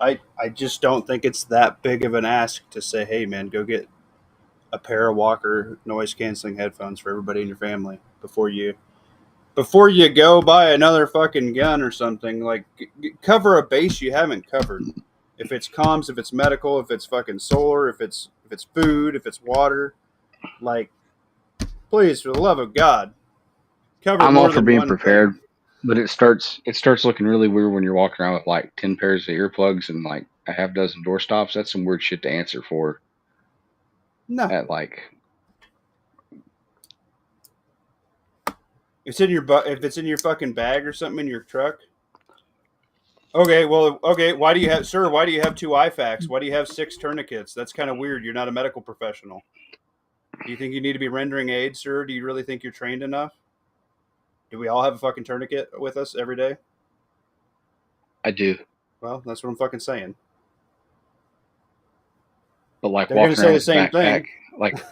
I just don't think it's that big of an ask to say, hey, man, go get a pair of Walker noise canceling headphones for everybody in your family before you go buy another fucking gun or something. Like, cover a base you haven't covered. If it's comms, if it's medical, if it's fucking solar, if it's food, if it's water, like, please, for the love of God, cover I'm more all for than being one prepared, thing. but it starts looking really weird when you're walking around with like 10 pairs of earplugs and like a half dozen door stops. That's some weird shit to answer for. No. At like, if it's in your fucking bag or something in your truck. Okay, well, okay. Why do you have 2 IFAKs? Why do you have 6 tourniquets? That's kind of weird. You're not a medical professional. Do you think you need to be rendering aid, sir? Do you really think you're trained enough? Do we all have a fucking tourniquet with us every day? I do. Well, that's what I'm fucking saying. But like they're going to say the same backpack, thing.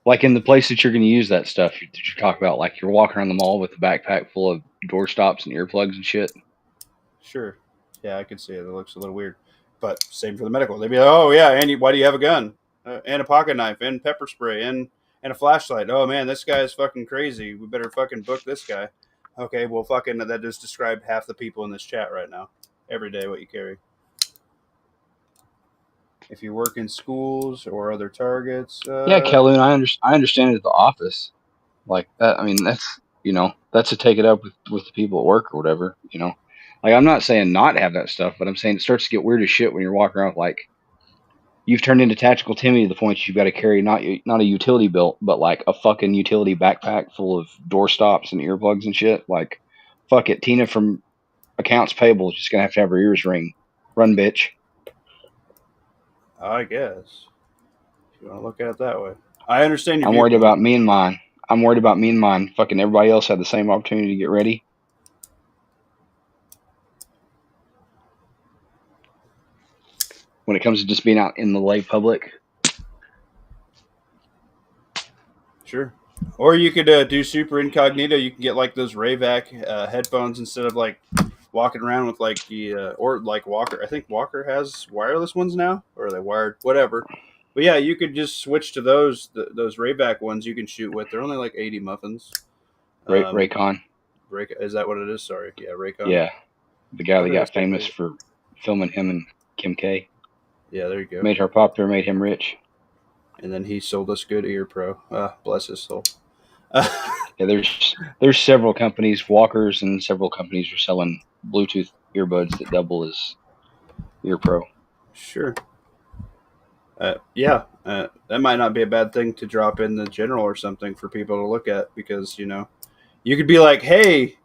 like in the place that you're going to use that stuff that you talk about, like you're walking around the mall with a backpack full of door stops and earplugs and shit. Sure. Yeah, I could see it. It looks a little weird. But same for the medical. They'd be like, oh, yeah, Andy, why do you have a gun? And a pocket knife and pepper spray and a flashlight. Oh, man, this guy is fucking crazy. We better fucking book this guy. Okay, well, fucking that just described half the people in this chat right now. Every day what you carry. If you work in schools or other targets. Yeah, Kelly, I understand it at the office. Like that. I mean, That's to take it up with the people at work or whatever. Like I'm not saying not have that stuff, but I'm saying it starts to get weird as shit when you're walking around with, like, you've turned into Tactical Timmy to the point you've got to carry not a utility belt, but like a fucking utility backpack full of door stops and earplugs and shit. Like, fuck it, Tina from accounts payable is just gonna have to have her ears ring. Run, bitch. I guess if you want to look at it that way, I understand your I'm worried viewpoint. about me and mine. I'm worried about me and mine. Fucking everybody else had the same opportunity to get ready. When it comes to just being out in the lay public. Sure. Or you could do super incognito. You can get like those Rayvac headphones instead of like walking around with like the or like Walker. I think Walker has wireless ones now, or are they wired? Whatever. But yeah, you could just switch to those Rayvac ones you can shoot with. They're only like 80 muffins. Raycon. Is that what it is? Sorry, yeah, Raycon. Yeah, the guy Oh, that they're got actually famous cool. for filming him and Kim K. Yeah, there you go. Made her popular, made him rich. And then he sold us good ear pro. Bless his soul. Yeah, there's several companies, Walkers, and several companies are selling Bluetooth earbuds that double as ear pro. Sure. Yeah, that might not be a bad thing to drop in the general or something for people to look at, because you could be like, "Hey,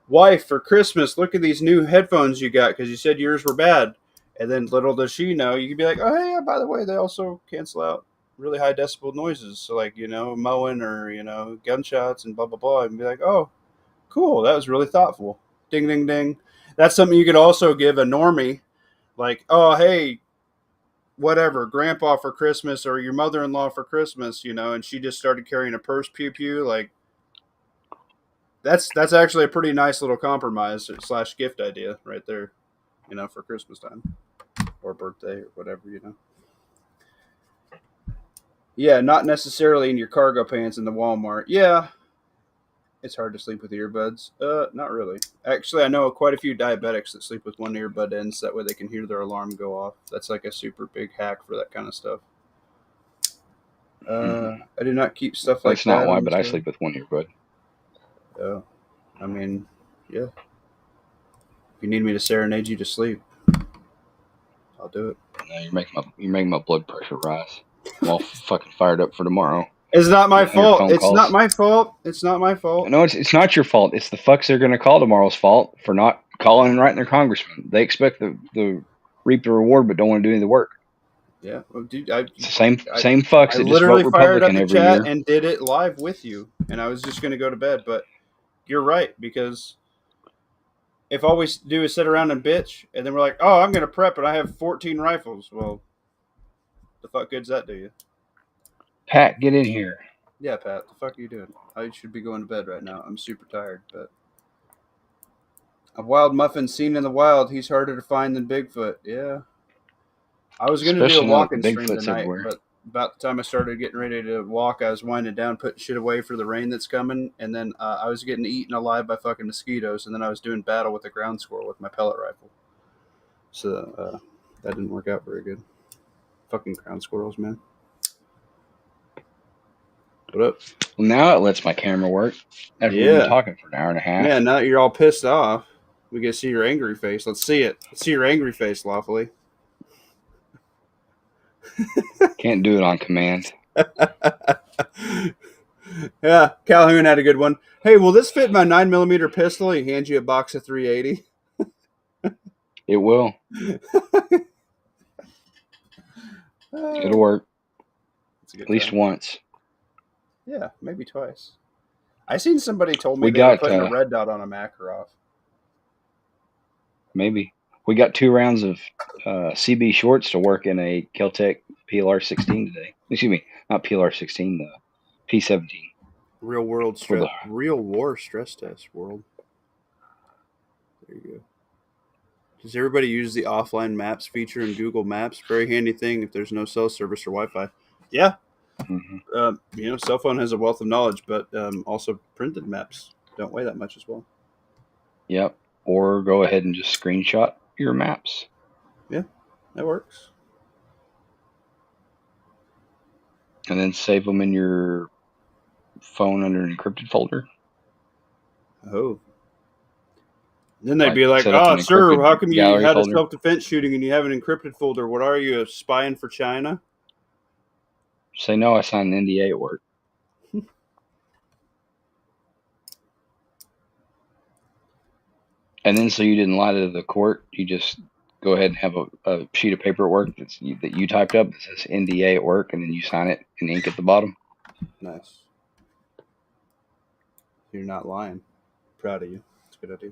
wife, for Christmas, look at these new headphones you got because you said yours were bad," and then little does she know, you could be like, "Oh, hey, yeah, by the way, they also cancel out really high decibel noises, so like mowing or gunshots and blah blah blah," and be like, "Oh, cool, that was really thoughtful." Ding ding ding. That's something you could also give a normie, like, "Oh, hey, whatever, grandpa for Christmas or your mother-in-law for Christmas," and she just started carrying a purse, pew pew, like that's actually a pretty nice little compromise slash gift idea right there, for Christmas time or birthday or whatever. Yeah, not necessarily in your cargo pants in the Walmart. Yeah, it's hard to sleep with earbuds. Not really. Actually, I know quite a few diabetics that sleep with one earbud in, so that way they can hear their alarm go off. That's like a super big hack for that kind of stuff. I do not keep stuff like That's not that why, on but this I day. sleep with one earbud. I mean, yeah. If you need me to serenade you to sleep, I'll do it. No, you're making my blood pressure rise. I'm all fucking fired up for tomorrow. It's not my 100 fault. phone It's calls. not my fault. It's not my fault. No, it's not your fault. It's the fucks they're going to call tomorrow's fault for not calling and writing their congressman. They expect the reap the reward, but don't want to do any of the work. Yeah, well, dude, It's the same fucks I that just vote literally fired up Republican the every chat year. and did it live with you, and I was just going to go to bed. But you're right, because if all we do is sit around and bitch, and then we're like, "Oh, I'm going to prep, and I have 14 rifles." Well, the fuck good's that do you? Pat, get in here. Yeah, Pat, the fuck are you doing? I should be going to bed right now. I'm super tired, but a wild muffin seen in the wild, he's harder to find than Bigfoot. Yeah. I was going to do a Especially now that walking stream Bigfoot's tonight, everywhere. but about the time I started getting ready to walk, I was winding down, putting shit away for the rain that's coming, and then I was getting eaten alive by fucking mosquitoes, and then I was doing battle with a ground squirrel with my pellet rifle. So that didn't work out very good. Fucking ground squirrels, man. What up? Well, now it lets my camera work after we've been talking for an hour and a half. Yeah, now that you're all pissed off, we get to see your angry face. Let's see it. Let's see your angry face, lawfully. Can't do it on command. Yeah, Calhoun had a good one. Hey, will this fit my 9mm pistol? He hands you a box of 380. It will. It'll work. At least once. Yeah, maybe twice. I seen somebody told me We they got, were putting a red dot on a Makarov. Maybe. We got 2 rounds of CB shorts to work in a Keltec PLR-16 today. Excuse me, not PLR-16, the P-17. Real war stress test world. There you go. Does everybody use the offline maps feature in Google Maps? Very handy thing if there's no cell service or Wi-Fi. Yeah. Mm-hmm. Cell phone has a wealth of knowledge, but also printed maps don't weigh that much as well. Yep. Or go ahead and just screenshot your maps. Yeah, that works. And then save them in your phone under an encrypted folder. Oh. Then they'd Like be like, set up "Oh, an sir, encrypted how come you gallery had a folder. self-defense shooting and you have an encrypted folder? What are you, spying for China?" Say no, I signed an NDA at work. And then, so you didn't lie to the court. You just go ahead and have a sheet of paper at work that you typed up that says NDA at work, and then you sign it in ink at the bottom. Nice. You're not lying. Proud of you. It's a good idea.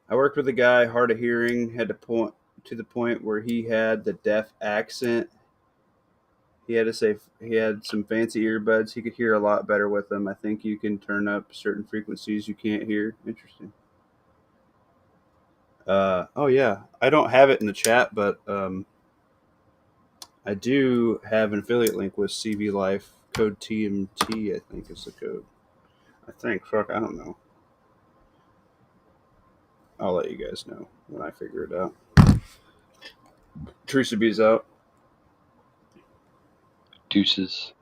I worked with a guy hard of hearing, had to the point where he had the deaf accent. He had to say he had some fancy earbuds. He could hear a lot better with them. I think you can turn up certain frequencies you can't hear. Interesting. Oh yeah, I don't have it in the chat, but I do have an affiliate link with CV Life. Code t.m.t, I think is the code. I think. Fuck, I don't know. I'll let you guys know when I figure it out. Teresa B's out. Deuces.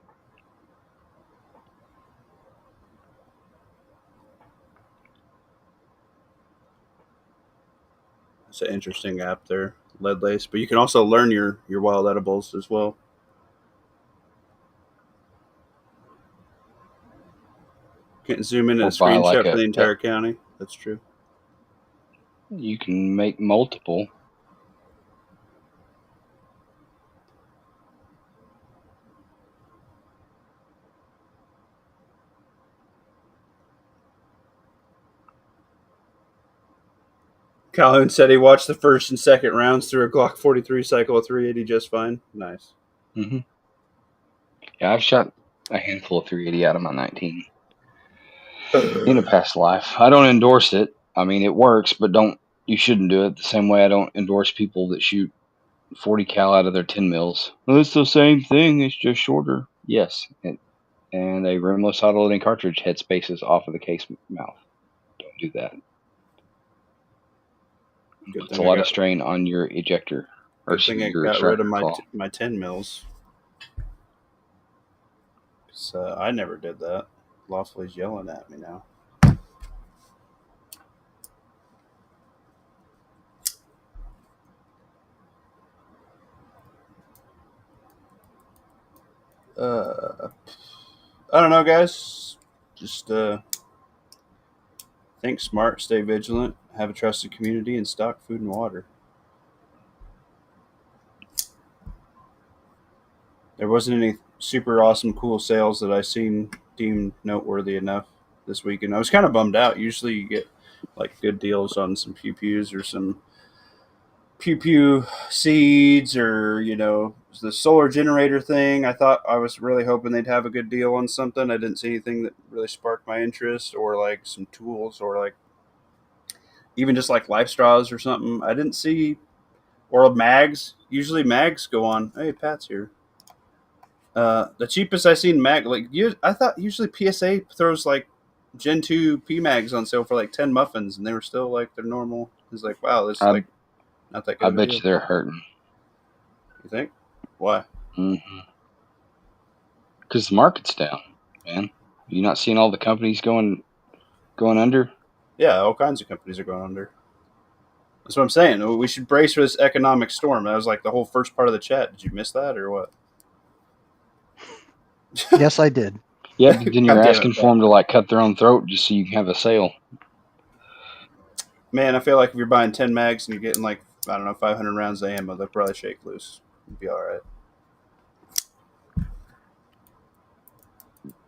It's an interesting app there, Lead Lace. But you can also learn your wild edibles as well. Can't zoom in Or a buy like screenshot for the entire county. That's true. you can make multiple. Calhoun said he watched the first and second rounds through a Glock 43 cycle of 380 just fine. Nice. Mm-hmm. Yeah, I've shot a handful of 380 out of my 19 in a past life. I don't endorse it. I mean, it works, but you shouldn't do it the same way I don't endorse people that shoot 40 cal out of their 10 mils. Well, it's the same thing. It's just shorter. Yes, and a rimless autoloading cartridge head spaces off of the case mouth. Don't do that. Good It's thing a I lot got. of strain on your ejector or Good thing I your got rid of extractor claw. my 10 mils. I never did that. Lawfully's yelling at me now. Uh, I don't know, guys. Just think smart, stay vigilant, have a trusted community, and stock food and water. There wasn't any super awesome, cool sales that I seen deemed noteworthy enough this weekend. I was kind of bummed out. Usually, you get like good deals on some pew pews or some pew pew seeds or the solar generator thing. I was really hoping they'd have a good deal on something. I didn't see anything that really sparked my interest, or like some tools, or like even just like life straws or something. I didn't see, or mags. Usually mags go on. Hey, Pat's here. The cheapest I seen I thought usually PSA throws like Gen 2 P mags on sale for like 10 muffins, and they were still like their normal. It's like, wow, this is I like not that good I of a bet deal. you they're hurting. You think? Why? Mm-hmm. Because the market's down, man. You not seeing all the companies going under? Yeah, all kinds of companies are going under. That's what I'm saying. We should brace for this economic storm. That was like the whole first part of the chat. Did you miss that or what? Yes, I did. Yeah, but then you're God damn it, asking for Pat. them to like cut their own throat just so you can have a sale. Man, I feel like if you're buying 10 mags and you're getting like, I don't know, 500 rounds of ammo, they'll probably shake loose. It'd be all right.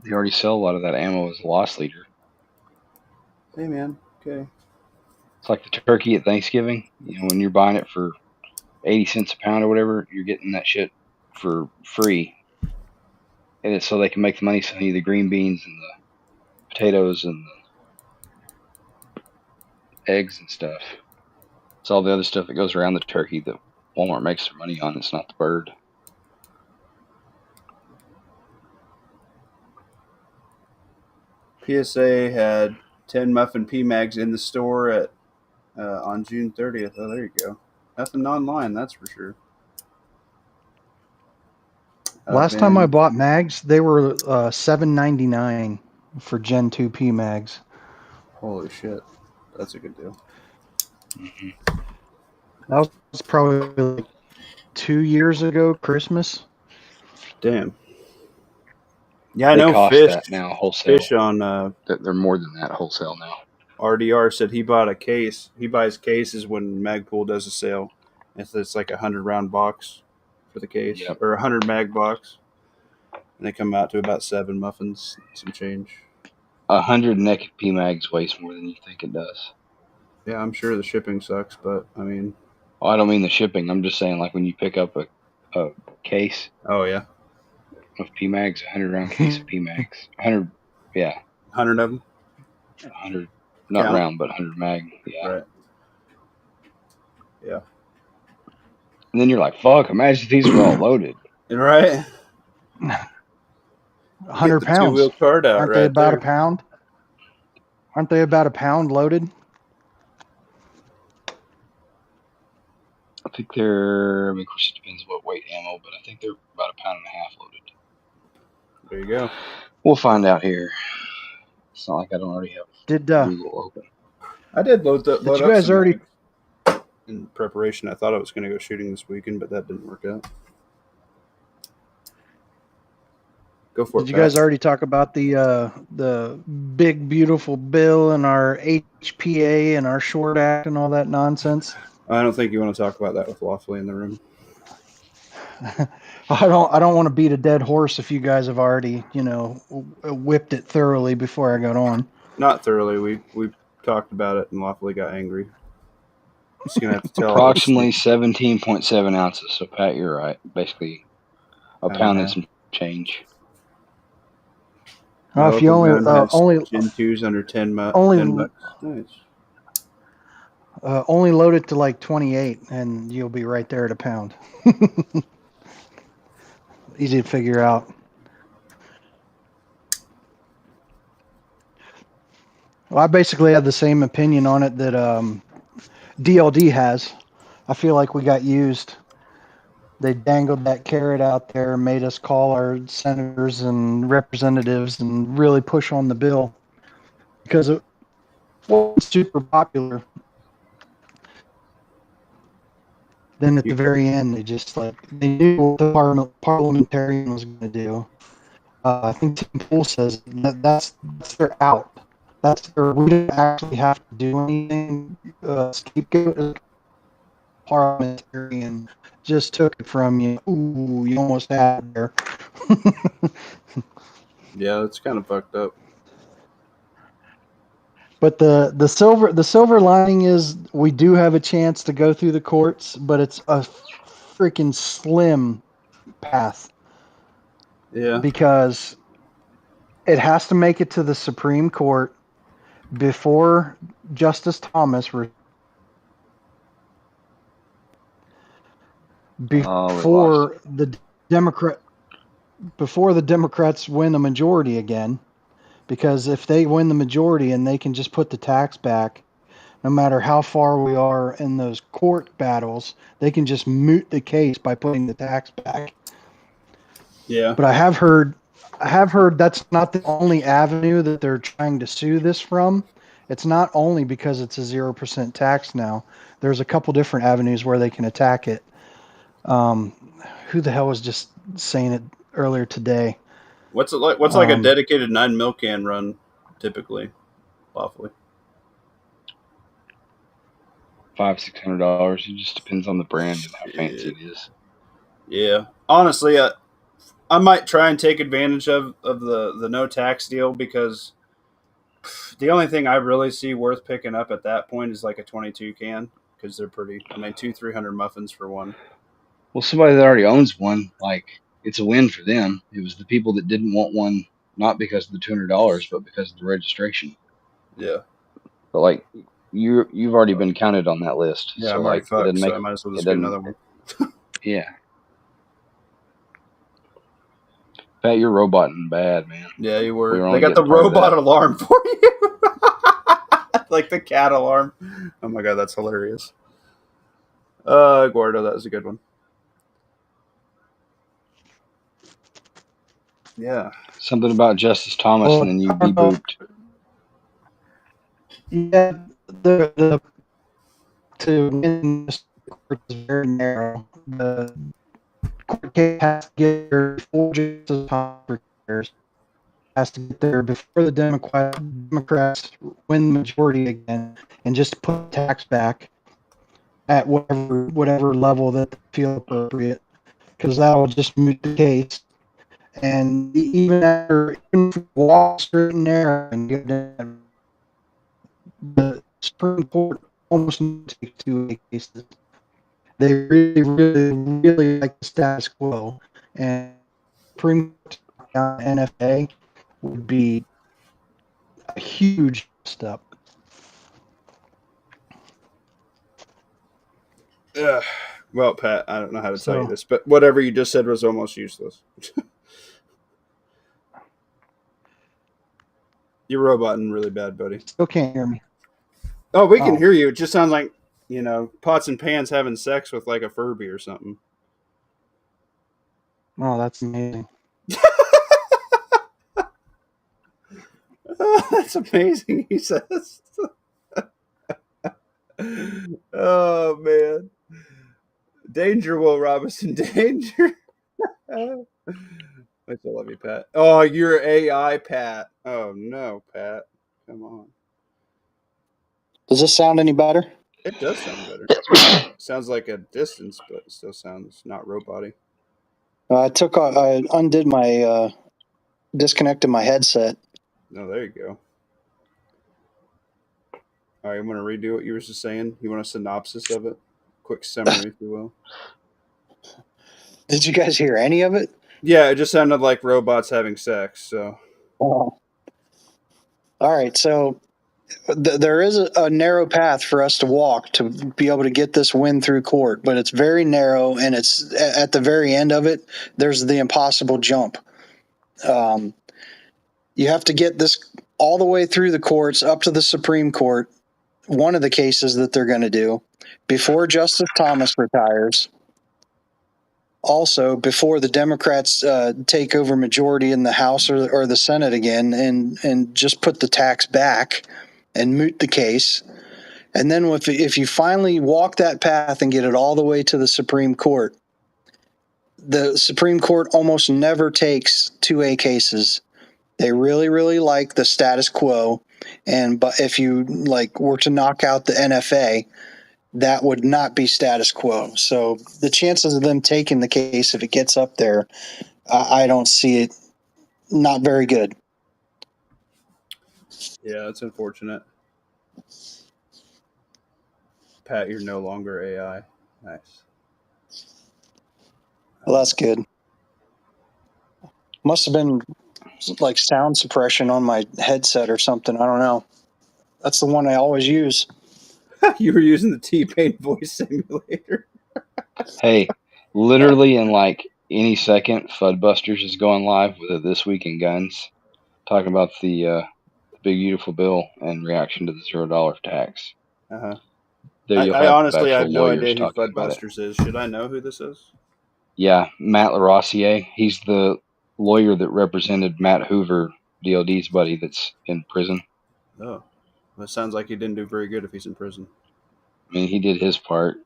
They already sell a lot of that ammo as a loss leader. Hey, man. Okay. It's like the turkey at Thanksgiving. When you're buying it for 80 cents a pound or whatever, you're getting that shit for free. And it's so they can make the money selling you the green beans and the potatoes and the eggs and stuff. It's all the other stuff that goes around the turkey that Walmart makes their money on. It's not the bird. PSA had 10 Muffin P mags in the store at on June 30th. Oh, there you go. Nothing online, that's for sure. Last time I bought mags, they were $7.99 for Gen 2P mags. Holy shit, that's a good deal. Mm-hmm. That was probably like 2 years ago, Christmas. Damn. Yeah, I They know cost that now wholesale. Fish on they're more than that wholesale now. RDR said he bought a case. He buys cases when Magpool does a sale. It's like 100 round box for the case, Yep. or 100 mag box, and they come out to about 7 muffins, some change. 100 naked P mags weighs more than you think it does. Yeah, I'm sure the shipping sucks, but I mean, well, I don't mean the shipping. I'm just saying, like when you pick up a case. Oh yeah, of P mags, 100 round case of P mags, 100, yeah, 100 of them. 100, not Count. round, but 100 mag, yeah. Right. Yeah. And then you're like, fuck, imagine if these were all loaded. Right. 100 pounds. 2-wheel card out. Aren't right they about there. a pound? Aren't they about a pound loaded? I think they're, I mean, of course, it depends what weight ammo, but I think they're about a pound and a half loaded. There you go. We'll find out here. It's not like I don't already have Google open. I did load you guys up already in preparation. I thought I was going to go shooting this weekend, but that didn't work out. Go for it. Did you guys already talk about the big beautiful bill and our HPA and our short act and all that nonsense? I don't think you want to talk about that with Waffly in the room. I don't want to beat a dead horse if you guys have already, whipped it thoroughly before I got on. Not thoroughly. We talked about it and Waffly got angry. He's gonna have to tell approximately 17.7 ounces. So Pat, you're right. Basically, a pound and some change. Well, if you only Gen 2s under 10 bucks. Nice. Only load it to like 28, and you'll be right there at a pound. Easy to figure out. Well, I basically have the same opinion on it that DLD has. I feel like we got used. They dangled that carrot out there and made us call our senators and representatives and really push on the bill because it wasn't super popular. Then at the very end, they knew what the parliamentarian was going to do. I think Tim Pool says that's their out. We didn't actually have to do anything. Scapegoat parliamentarian just took it from you. Ooh, you almost had it there. Yeah, it's kind of fucked up. But the silver lining is we do have a chance to go through the courts, but it's a freaking slim path. Yeah. Because it has to make it to the Supreme Court before Justice Thomas before the Democrats win the majority again. Because if they win the majority and they can just put the tax back, no matter how far we are in those court battles, they can just moot the case by putting the tax back. Yeah. But I have heard that's not the only avenue that they're trying to sue this from. It's not only because it's a 0% tax now. There's a couple different avenues where they can attack it. Who the hell was just saying it earlier today? What's it like? What's like a dedicated 9 mil can run typically, Waffly? $500-600. It just depends on the brand and how fancy it is. Yeah, honestly, I might try and take advantage of the no tax deal because the only thing I really see worth picking up at that point is like a 22 can because they're pretty. I mean, 200-300 muffins for one. Well, somebody that already owns one, like it's a win for them. It was the people that didn't want one, not because of the $200, but because of the registration. Yeah. But like you've already been counted on that list. Yeah, so I'm already like fucked, it doesn't make so I might as well just get another one. Yeah. Pat, you're roboting bad, man. Yeah, you were. They got the robot alarm for you. Like the cat alarm. Oh my god, that's hilarious. Guardo, that was a good one. Yeah. Something about Justice Thomas, and then you be booped. Yeah, the to win this court is very narrow. The court case has to get there before Justice Thomas retires. Has to get there before the Democrats win the majority again, and just put tax back at whatever level that they feel appropriate, because that will just moot the case. And even after Wall Street and narrow and get the Supreme Court almost takes 2A cases. They really, really, really like the status quo, and Supreme Court down NFA would be a huge step. Well, Pat, I don't know how to tell you this, but whatever you just said was almost useless. You're roboting really bad, buddy. Still can't hear me. Oh, we can hear you. It just sounds like, pots and pans having sex with like a Furby or something. Oh, that's amazing. That's amazing, he says. Oh, man. Danger, Will Robinson, danger. I still love you, Pat. Oh, you're AI, Pat. Oh, no, Pat. Come on. Does this sound any better? It does sound better. Sounds like a distance, but it still sounds not robot-y. I undid my, disconnected my headset. Oh, there you go. All right, I'm going to redo what you were just saying. You want a synopsis of it? Quick summary, if you will. Did you guys hear any of it? Yeah, it just sounded like robots having sex. So. Oh. All right, so there is a narrow path for us to walk to be able to get this win through court, but it's very narrow, and it's at the very end of it, there's the impossible jump. You have to get this all the way through the courts up to the Supreme Court, one of the cases that they're going to do, before Justice Thomas retires. Also, before the Democrats take over majority in the House or the Senate again, and just put the tax back and moot the case. And then if you finally walk that path and get it all the way to the Supreme Court, the Supreme Court almost never takes 2A cases. They really, really like the status quo. But if you were to knock out the NFA, that would not be status quo. So the chances of them taking the case, if it gets up there, I don't see it. Not very good. Yeah, it's unfortunate. Pat, you're no longer AI. Nice. Well, that's good. Must have been like sound suppression on my headset or something. I don't know. That's the one I always use. You were using the T-Pain voice simulator. Hey, literally in like any second, Fudbusters is going live with a This Week in Guns, talking about the big beautiful bill and reaction to the $0 tax. Uh-huh. There you'll I have honestly have no lawyers idea who talking about it. Fudbusters is. Should I know who this is? Yeah, Matt LaRossiere. He's the lawyer that represented Matt Hoover, DLD's buddy, that's in prison. Oh, that sounds like he didn't do very good if he's in prison. I mean, he did his part.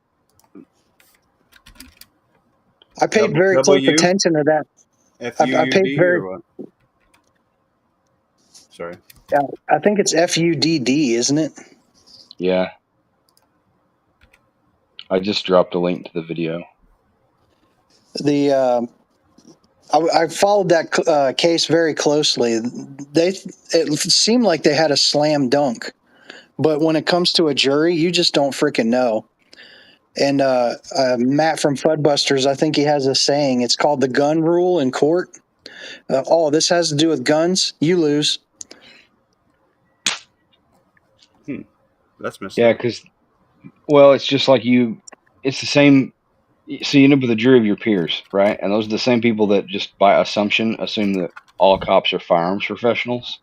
I paid very close attention to that. FUUD or what? Sorry. Yeah, I think it's FUDD, isn't it? Yeah. I just dropped a link to the video. I followed that case very closely. It seemed like they had a slam dunk, but when it comes to a jury, you just don't freaking know. And Matt from Fudbusters, I think he has a saying. It's called the gun rule in court. This has to do with guns. You lose. That's messed up. Yeah, because, it's just like it's the same. So you end up with a jury of your peers, right? And those are the same people that just by assumption assume that all cops are firearms professionals.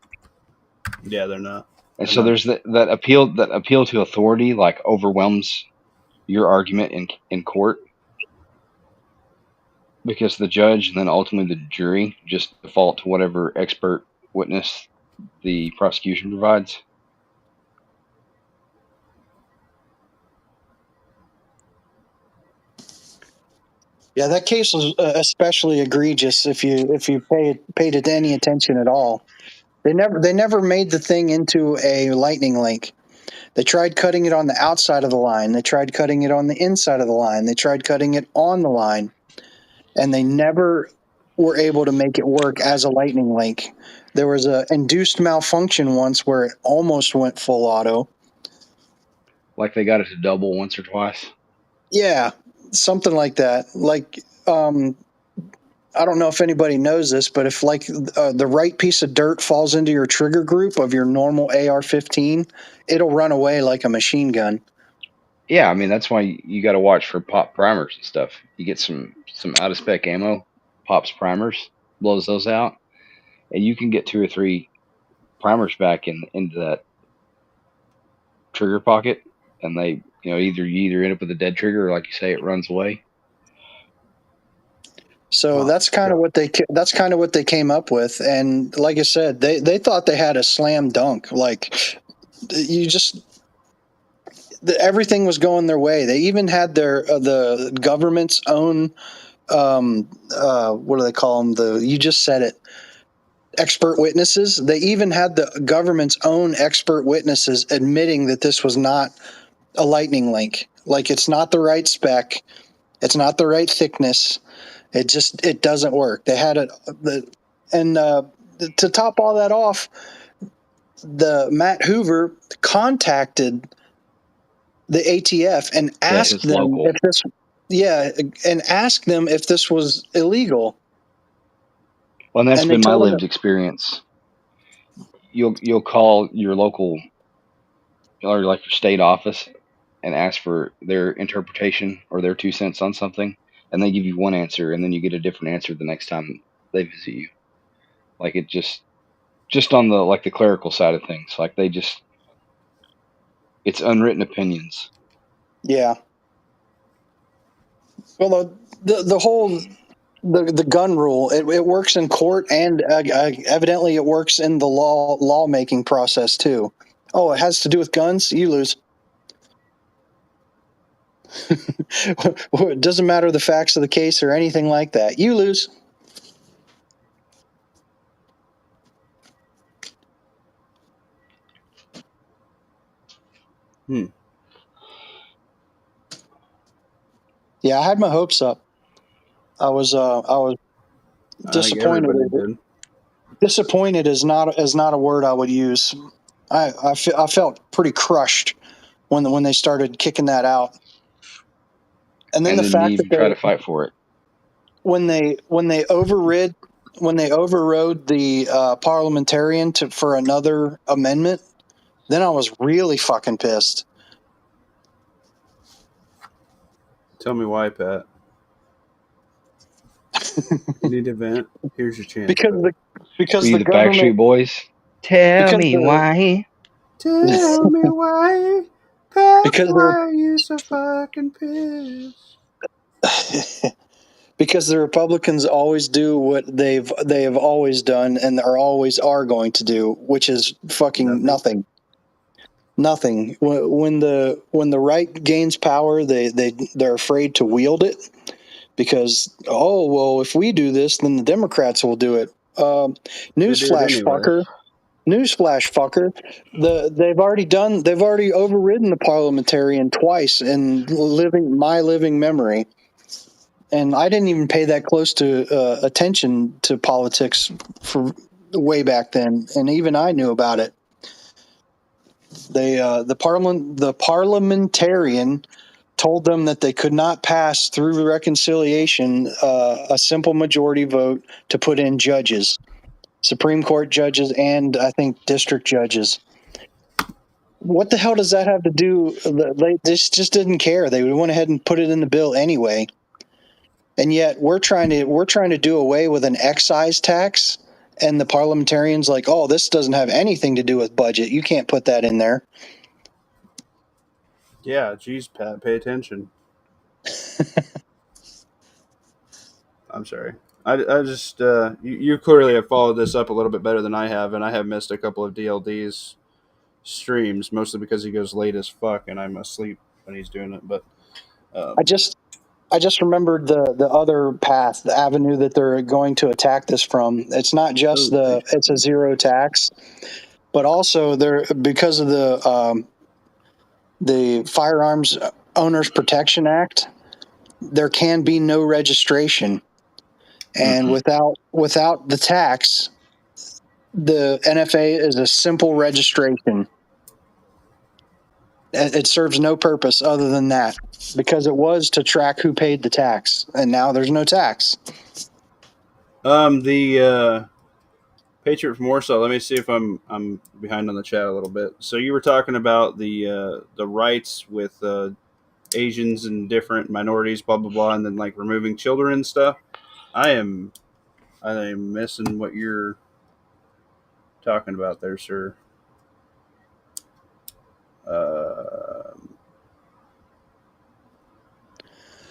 Yeah, they're not. And so there's that appeal to authority like overwhelms your argument in court. Because the judge and then ultimately the jury just default to whatever expert witness the prosecution provides. Yeah, that case was especially egregious if you paid any attention at all. They never made the thing into a lightning link. They tried cutting it on the outside of the line. They tried cutting it on the inside of the line. They tried cutting it on the line, and they never were able to make it work as a lightning link. There was a induced malfunction once where it almost went full auto. Like they got it to double once or twice. Yeah, something like that. Like, I don't know if anybody knows this, but if like the right piece of dirt falls into your trigger group of your normal AR-15, it'll run away like a machine gun. Yeah, I mean that's why you got to watch for pop primers and stuff. You get some out of spec ammo, pops primers, blows those out, and you can get 2 or 3 primers back into that trigger pocket, and they you either end up with a dead trigger or like you say it runs away. So that's kind of what they came up with, and like I said, they thought they had a slam dunk. Like you just everything was going their way. They even had their the government's own what do they call them? You just said it. Expert witnesses. They even had the government's own expert witnesses admitting that this was not a lightning link. Like it's not the right spec. It's not the right thickness. It doesn't work. They had it, and to top all that off, the Matt Hoover contacted the ATF and asked them local. if this, and asked them if this was illegal. Well, and that's been my lived that, experience. You'll call your local or like your state office and ask for their interpretation or their 2 cents on something, and they give you one answer, and then you get a different answer the next time they visit you. Like it just on the clerical side of things, like it's unwritten opinions. Yeah. Well, the whole the gun rule it works in court, and evidently it works in the lawmaking process too. Oh, it has to do with guns. You lose. It doesn't matter the facts of the case or anything like that. You lose. Yeah, I had my hopes up. I was disappointed. Disappointed is not a word I would use. I felt pretty crushed when they started kicking that out. And then the fact that try to fight for it. When they overrode the parliamentarian for another amendment, then I was really fucking pissed. Tell me why, Pat. You need to vent? Here's your chance. Because the government, Backstreet Boys. Tell me why. Tell me why, Pat. Why are you so fucking pissed? Because the Republicans always do what they have always done and always are going to do, which is fucking nothing. Nothing. When the right gains power, they're afraid to wield it because if we do this, then the Democrats will do it. Newsflash, fucker. Newsflash, fucker. They've already overridden the parliamentarian twice in my living memory. And I didn't even pay that close to attention to politics for way back then, and even I knew about it. The parliamentarian told them that they could not pass through reconciliation a simple majority vote to put in judges, Supreme Court judges, and I think district judges. What the hell does that have to do? They just didn't care. They went ahead and put it in the bill anyway. And yet we're trying to do away with an excise tax, and the parliamentarians like, oh, this doesn't have anything to do with budget. You can't put that in there. Yeah, geez, Pat, pay attention. I'm sorry. I just you clearly have followed this up a little bit better than I have, and I have missed a couple of DLD's streams, mostly because he goes late as fuck, and I'm asleep when he's doing it. But I just I just remembered the other path, the avenue that they're going to attack this from. It's not just it's a zero tax, but also they're because of the Firearms Owners Protection Act, there can be no registration, and without the tax, the NFA is a simple registration. It serves no purpose other than that, because it was to track who paid the tax, and now there's no tax. the Patriot from Warsaw. Let me see if I'm behind on the chat a little bit. So you were talking about the rights with Asians and different minorities, blah blah blah, and then like removing children and stuff. I am missing what you're talking about there, sir.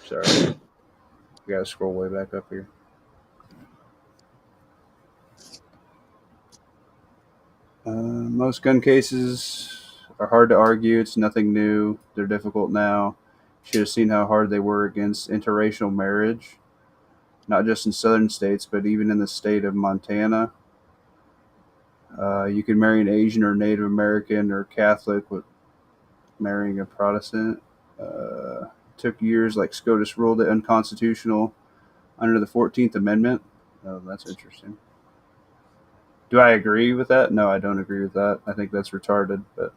Sorry, I gotta scroll way back up here. Most gun cases are hard to argue. It's nothing new. They're difficult now. Should have seen how hard they were against interracial marriage, not just in southern states, but even in the state of Montana. You can marry an Asian or Native American or Catholic with marrying a Protestant. Took years, like SCOTUS ruled it unconstitutional under the 14th Amendment. Oh, that's interesting. Do I agree with that? No, I don't agree with that. I think that's retarded. But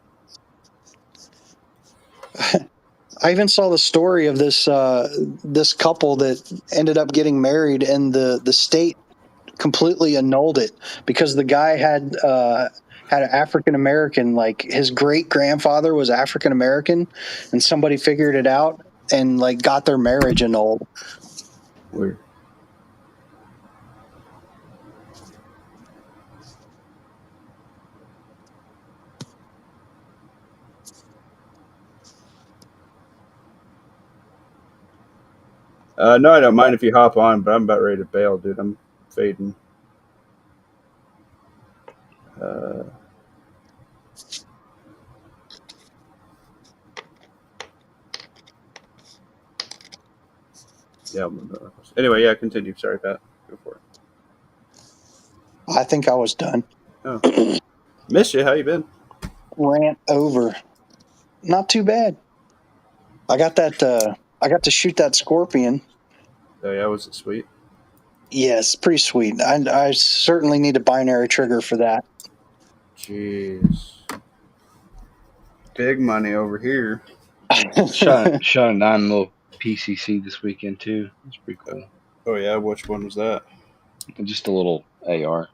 I even saw the story of this couple that ended up getting married, and the state completely annulled it because the guy had an African American, like his great grandfather was African American, and somebody figured it out and like got their marriage annulled. weird. No, I don't mind if you hop on, but I'm about ready to bail, dude. I'm fading. Uh, yeah. Anyway, yeah. Continue. Sorry, Pat. Go for it. I think I was done. Oh, miss you. How you been? Rant over. Not too bad. I got that. I got to shoot that scorpion. Oh yeah, was it sweet? Yes, pretty sweet. I certainly need a binary trigger for that. Jeez, big money over here. Shot a 9 mil PCC this weekend too. It's pretty cool. Oh yeah, which one was that? Just a little AR.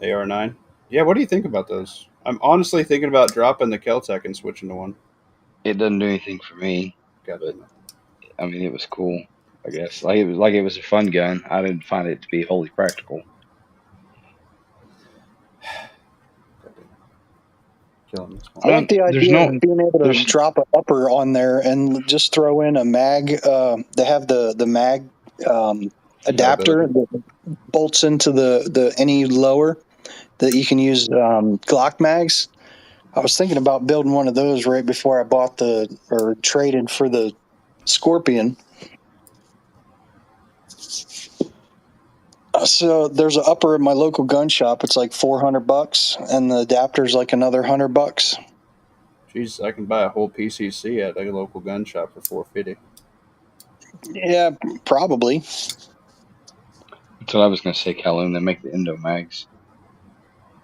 AR9. Yeah, what do you think about those? I'm honestly thinking about dropping the Keltec and switching to one. It doesn't do anything for me, Got but I mean, it was cool. I guess it was a fun gun. I didn't find it to be wholly practical. killing this one. I like the idea of being able to drop an upper on there and just throw in a mag. They have the mag adapter that bolts into the any lower that you can use Glock mags. I was thinking about building one of those right before I bought or traded for the Scorpion. So there's an upper at my local gun shop. It's like $400, and the adapter's like another $100. Jesus, I can buy a whole PCC at a local gun shop for $450. Yeah, probably. That's what I was going to say, Calhoun. They make the endo mags.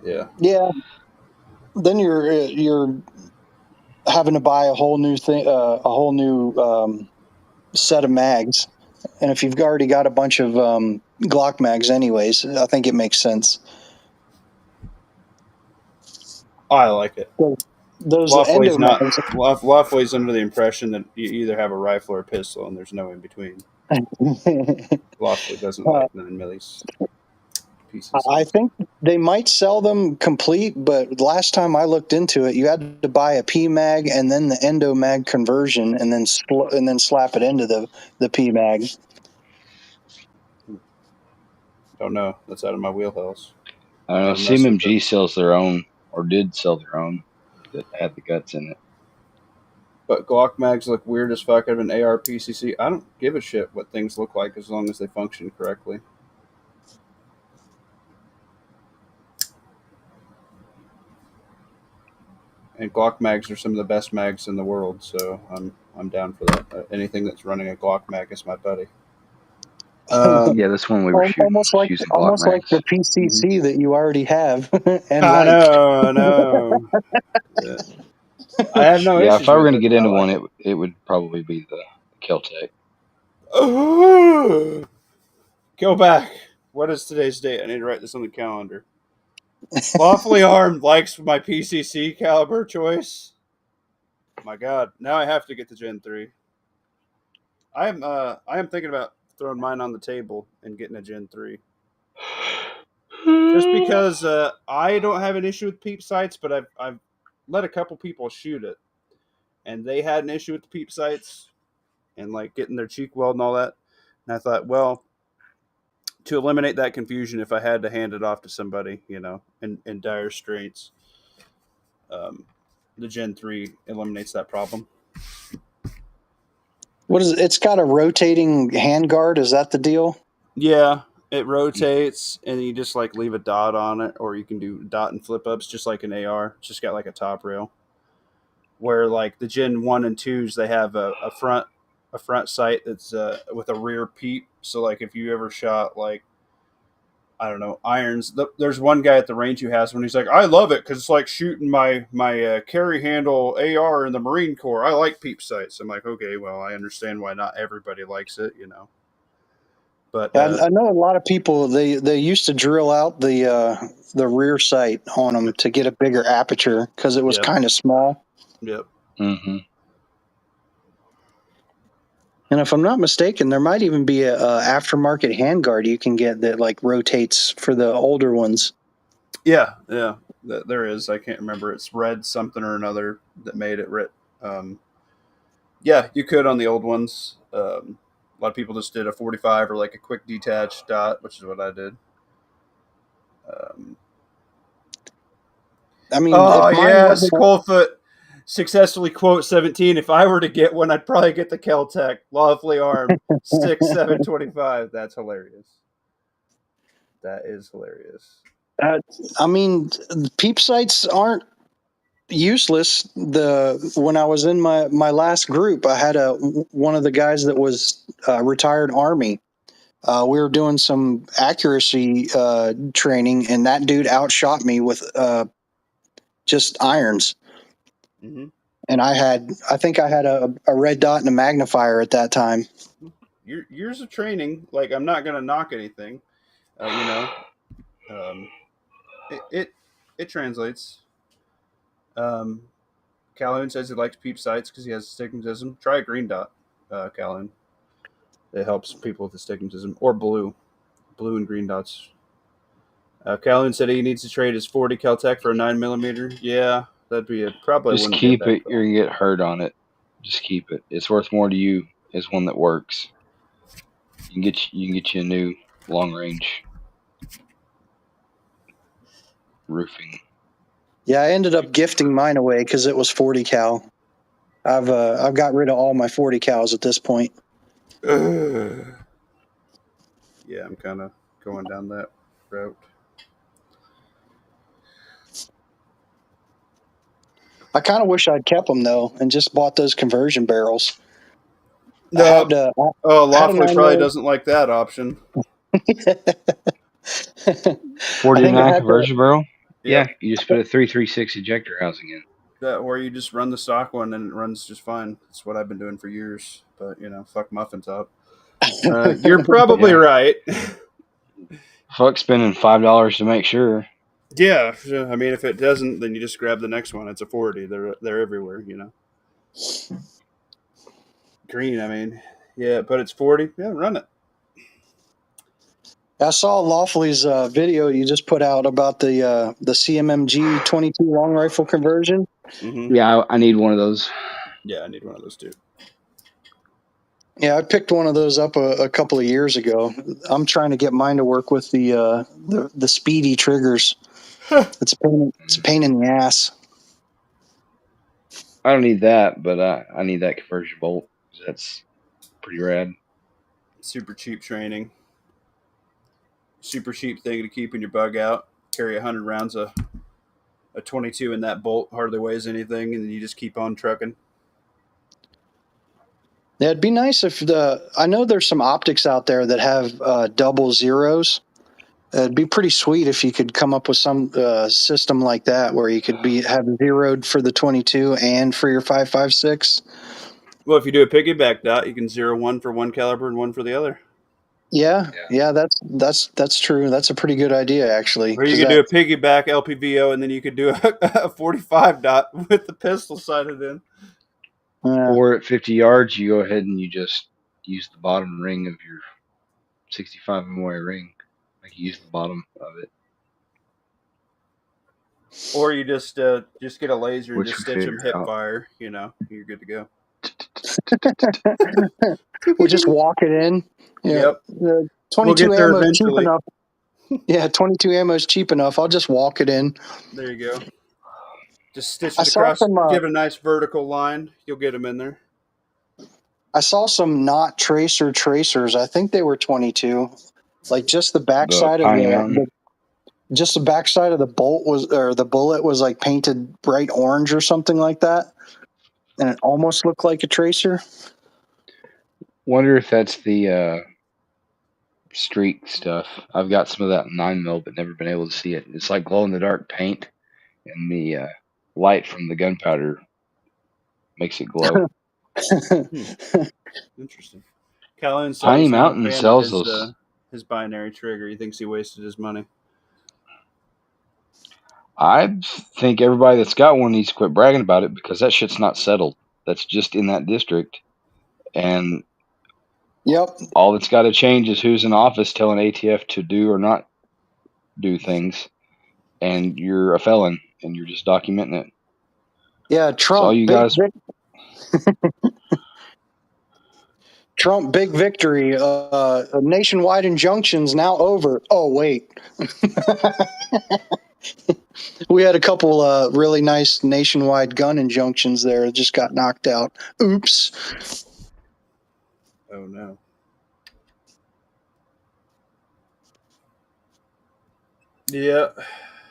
Yeah. Yeah. Then you're having to buy a whole new thing, a whole new set of mags. And if you've already got a bunch of Glock mags, anyways, I think it makes sense. I like it. Those mags. Lawfully's under the impression that you either have a rifle or a pistol, and there's no in between. Lawfully doesn't like 9 millis. I think they might sell them complete, but last time I looked into it, you had to buy a P mag and then the endo mag conversion, and then slap it into the P mag. Don't know. That's out of my wheelhouse. I don't know. CMMG sells their own, or did sell their own, that had the guts in it. But Glock mags look weird as fuck out of an AR PCC. I don't give a shit what things look like as long as they function correctly. And Glock mags are some of the best mags in the world, so I'm down for that. Anything that's running a Glock mag is my buddy. Yeah, this one we were shooting almost like using Glock mags. the PCC that you already have and I like. know. Yeah. I have no Yeah, issues if I were with going to it. get into I like one, it would probably be the Kel-Tec. Go back. What is today's date? I need to write this on the calendar. Lawfully Armed likes my PCC caliber choice. My God, now I have to get the Gen 3. I am thinking about throwing mine on the table and getting a Gen 3. Just because I don't have an issue with peep sights, but I've let a couple people shoot it, and they had an issue with the peep sights and like getting their cheek weld and all that. And I thought, well, to eliminate that confusion, if I had to hand it off to somebody, in dire straits, the Gen 3 eliminates that problem. What is it? It's got a rotating handguard. Is that the deal? Yeah, it rotates, and you just like leave a dot on it, or you can do dot and flip ups, just like an AR. It's just got like a top rail. Where like the Gen 1 and 2s, they have a front sight that's with a rear peep. So like if you ever shot like, I don't know, irons. There's one guy at the range who has one. He's like, I love it because it's like shooting my carry handle AR in the Marine Corps. I like peep sights. I'm like, okay, well, I understand why not everybody likes it, But I know a lot of people. They used to drill out the rear sight on them to get a bigger aperture because it was kind of small. Yep. Mm-hmm. And if I'm not mistaken, there might even be a aftermarket handguard you can get that like rotates for the older ones. Yeah. There is. I can't remember. It's Red something or another that made it. Yeah, you could on the old ones. A lot of people just did a 45 or like a quick detached dot, which is what I did. I mean, oh yes, Coldfoot successfully quote 17. If I were to get one, I'd probably get the Kel-Tec lawfully armed 6.725. That's hilarious. That is hilarious. I mean, peep sights aren't useless. When I was in my last group, I had one of the guys that was retired Army. We were doing some accuracy training, and that dude outshot me with just irons. Mm-hmm. And I think I had a red dot and a magnifier at that time. Years of training, like I'm not gonna knock anything, it translates. Calhoun says he likes peep sights because he has astigmatism. Try a green dot, Calhoun. It helps people with astigmatism, or blue and green dots. Calhoun said he needs to trade his 40 Kel-Tec for a 9mm. Yeah, that'd be it. Probably just wouldn't keep get that it. You're gonna get hurt on it. Just keep it. It's worth more to you as one that works. You can get you a new long range roofing. Yeah, I ended up gifting mine away because it was 40 cal. I've got rid of all my 40 cals at this point. Yeah, I'm kind of going down that route. I kind of wish I'd kept them though and just bought those conversion barrels. No, lawfully probably doesn't like that option. 49 conversion barrel. Yep. Yeah, you just put a 336 ejector housing in. That where you just run the stock one and it runs just fine. That's what I've been doing for years. But fuck muffin top. You're probably right. Fuck spending $5 to make sure. Yeah, I mean, if it doesn't, then you just grab the next one. It's a 40. They're everywhere, Green, I mean, yeah, but it's 40. Yeah, run it. I saw Lawfully's video you just put out about the CMMG 22 long rifle conversion. Mm-hmm. Yeah, I need one of those. Yeah, I need one of those too. Yeah, I picked one of those up a couple of years ago. I'm trying to get mine to work with the speedy triggers. It's a pain in the ass. I don't need that, but I need that conversion bolt. That's pretty rad. Super cheap training. Super cheap thing to keep in your bug out. Carry 100 rounds of a 22 in that bolt. Hardly weighs anything, and you just keep on trucking. Yeah, it'd be nice if I know there's some optics out there that have double zeros. It'd be pretty sweet if you could come up with some system like that where you could have zeroed for the 22 and for your 5.56. Well, if you do a piggyback dot, you can 0-1 for one caliber and one for the other. Yeah, that's true. That's a pretty good idea, actually. Or you could do a piggyback LPVO, and then you could do a 45 dot with the pistol sighted in. Or at 50 yards, you go ahead and you just use the bottom ring of your 65 MOA ring. Like you use the bottom of it. Or you just get a laser and Which just would stitch them hip out. fire. You know, you're good to go. We'll just walk it in. Yeah, Yep. 22 we'll get there ammo is cheap eventually. enough. Yeah, 22 ammo is cheap enough. I'll just walk it in. There you go. Just stitch it across. Give it a nice vertical line. You'll get them in there. I saw some not tracer tracers. I think they were 22. Like just the backside of just the backside of the bolt the bullet was like painted bright orange or something like that, and it almost looked like a tracer. Wonder if that's the streak stuff. I've got some of that 9mm, but never been able to see it. It's like glow in the dark paint, and the light from the gunpowder makes it glow. Interesting. Calhoun said Tiny he's not Mountain a fan sells of those. his binary trigger. He thinks he wasted his money. I think everybody that's got one needs to quit bragging about it because that shit's not settled. That's just in that district. And Yep. All that's got to change is who's in office telling ATF to do or not do things. And you're a felon and you're just documenting it. Yeah, Trump. So all you guys. Trump big victory. Nationwide injunctions now over. Oh wait. We had a couple really nice nationwide gun injunctions there. Just got knocked out. Oops. Oh no. Yeah.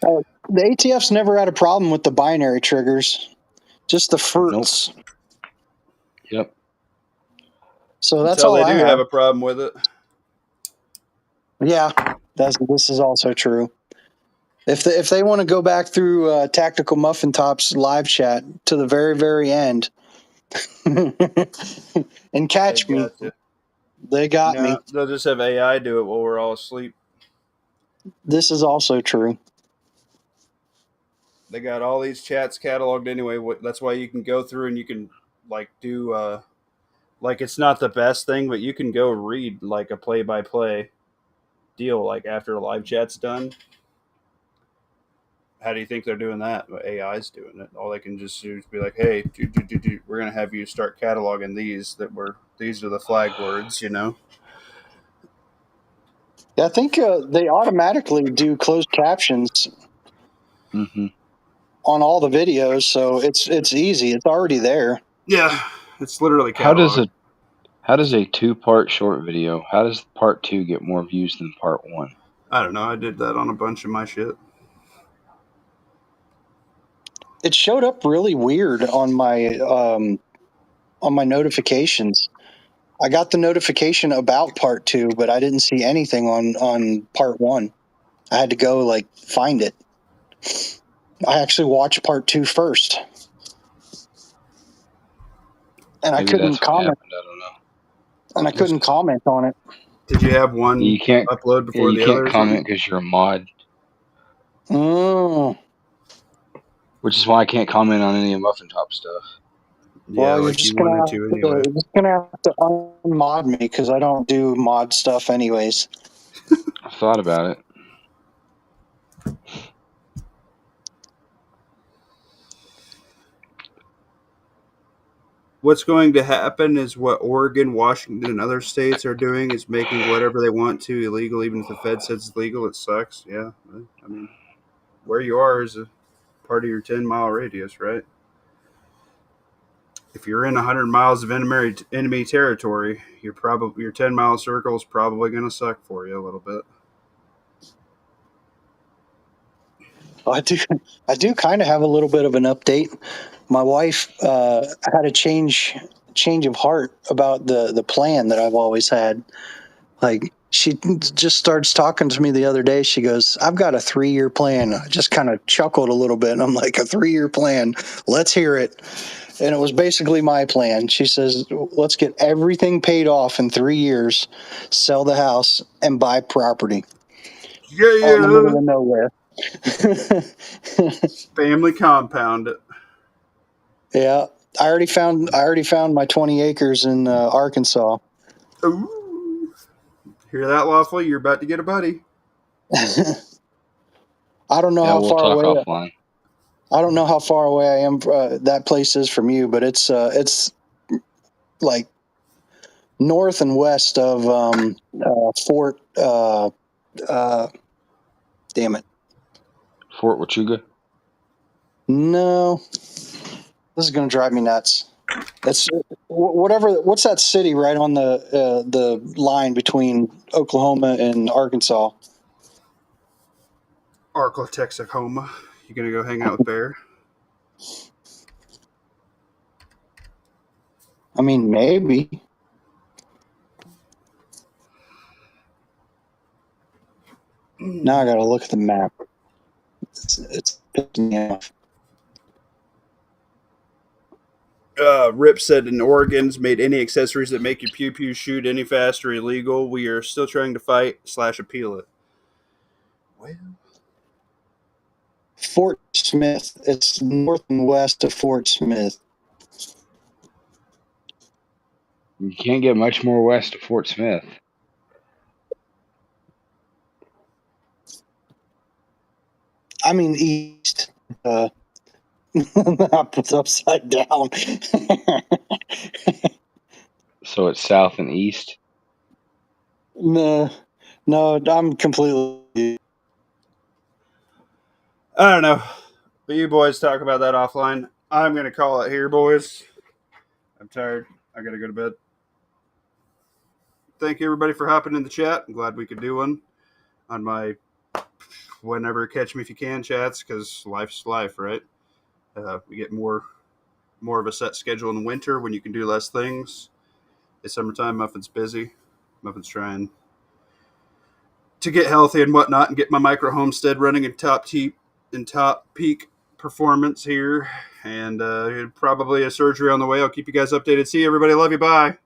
The ATF's never had a problem with the binary triggers, just the fruits. Nope. Yep. So that's Until all they do have a problem with it. Yeah, this is also true. If they want to go back through Tactical Muffin Top's live chat to the very, very end and catch me, they got me. They'll just have AI do it while we're all asleep. This is also true. They got all these chats cataloged anyway. That's why you can go through and you can like do like it's not the best thing, but you can go read like a play-by-play deal like after a live chat's done. How do you think they're doing that? AI's doing it. All they can just do is be like, "Hey, we're going to have you start cataloging these these are the flag words," you know. Yeah, I think they automatically do closed captions on all the videos, so it's easy. It's already there. Yeah, it's literally cataloged. How does a 2-part short video? How does part 2 get more views than part 1? I don't know. I did that on a bunch of my shit. It showed up really weird on my notifications. I got the notification about part 2, but I didn't see anything on part 1. I had to go like find it. I actually watched part 2 first, and Maybe I couldn't comment. Happened, I don't know. And I couldn't comment on it. Did you have one upload before the other? You can't comment because you're a mod. Oh. Which is why I can't comment on any of Muffin Top stuff. Yeah, well, like you wanted to anyway. You're just gonna have to unmod me because I don't do mod stuff anyways. I thought about it. what's going to happen is what Oregon, Washington, and other states are doing is making whatever they want to illegal, even if the Fed says it's legal. It sucks. Yeah. I mean, where you are is a part of your 10-mile radius, right? If you're in 100 miles of enemy territory, your 10-mile circle is probably going to suck for you a little bit. I do kind of have a little bit of an update. My wife had a change of heart about the plan that I've always had. Like, she just starts talking to me the other day. She goes, "I've got a 3-year plan." I just kind of chuckled a little bit, and I'm like, "A 3-year plan? Let's hear it." And it was basically my plan. She says, "Let's get everything paid off in 3 years, sell the house, and buy property out in the middle Yeah. of nowhere." Family compound it. Yeah, I already found my 20 acres in Arkansas. Ooh. Hear that, Lawful? You're about to get a buddy. I don't know Yeah, how we'll far talk away. offline. I don't know how far away I am. That place is from you, but it's like north and west of Fort. Damn it! Fort Huachuca. No, this is going to drive me nuts. It's whatever. What's that city right on the line between Oklahoma and Arkansas? Texahoma. You gonna go hang out with Bear? I mean, maybe. Now I got to look at the map. It's pissing me off. Rip said in Oregon's made any accessories that make your pew pew shoot any faster illegal. We are still trying to fight/appeal it. Well, Fort Smith. It's north and west of Fort Smith. You can't get much more west of Fort Smith. I mean east. Map is upside down. So it's south and east. No, I'm completely. I don't know. But you boys talk about that offline. I'm gonna call it here, boys. I'm tired. I gotta go to bed. Thank you everybody for hopping in the chat. I'm glad we could do one on my whenever catch me if you can chats, because life's life, right? We get more of a set schedule in the winter when you can do less things. It's summertime. Muffin's busy. Muffin's trying to get healthy and whatnot, and get my micro homestead running in top peak performance here. And probably a surgery on the way. I'll keep you guys updated. See you, everybody. Love you. Bye.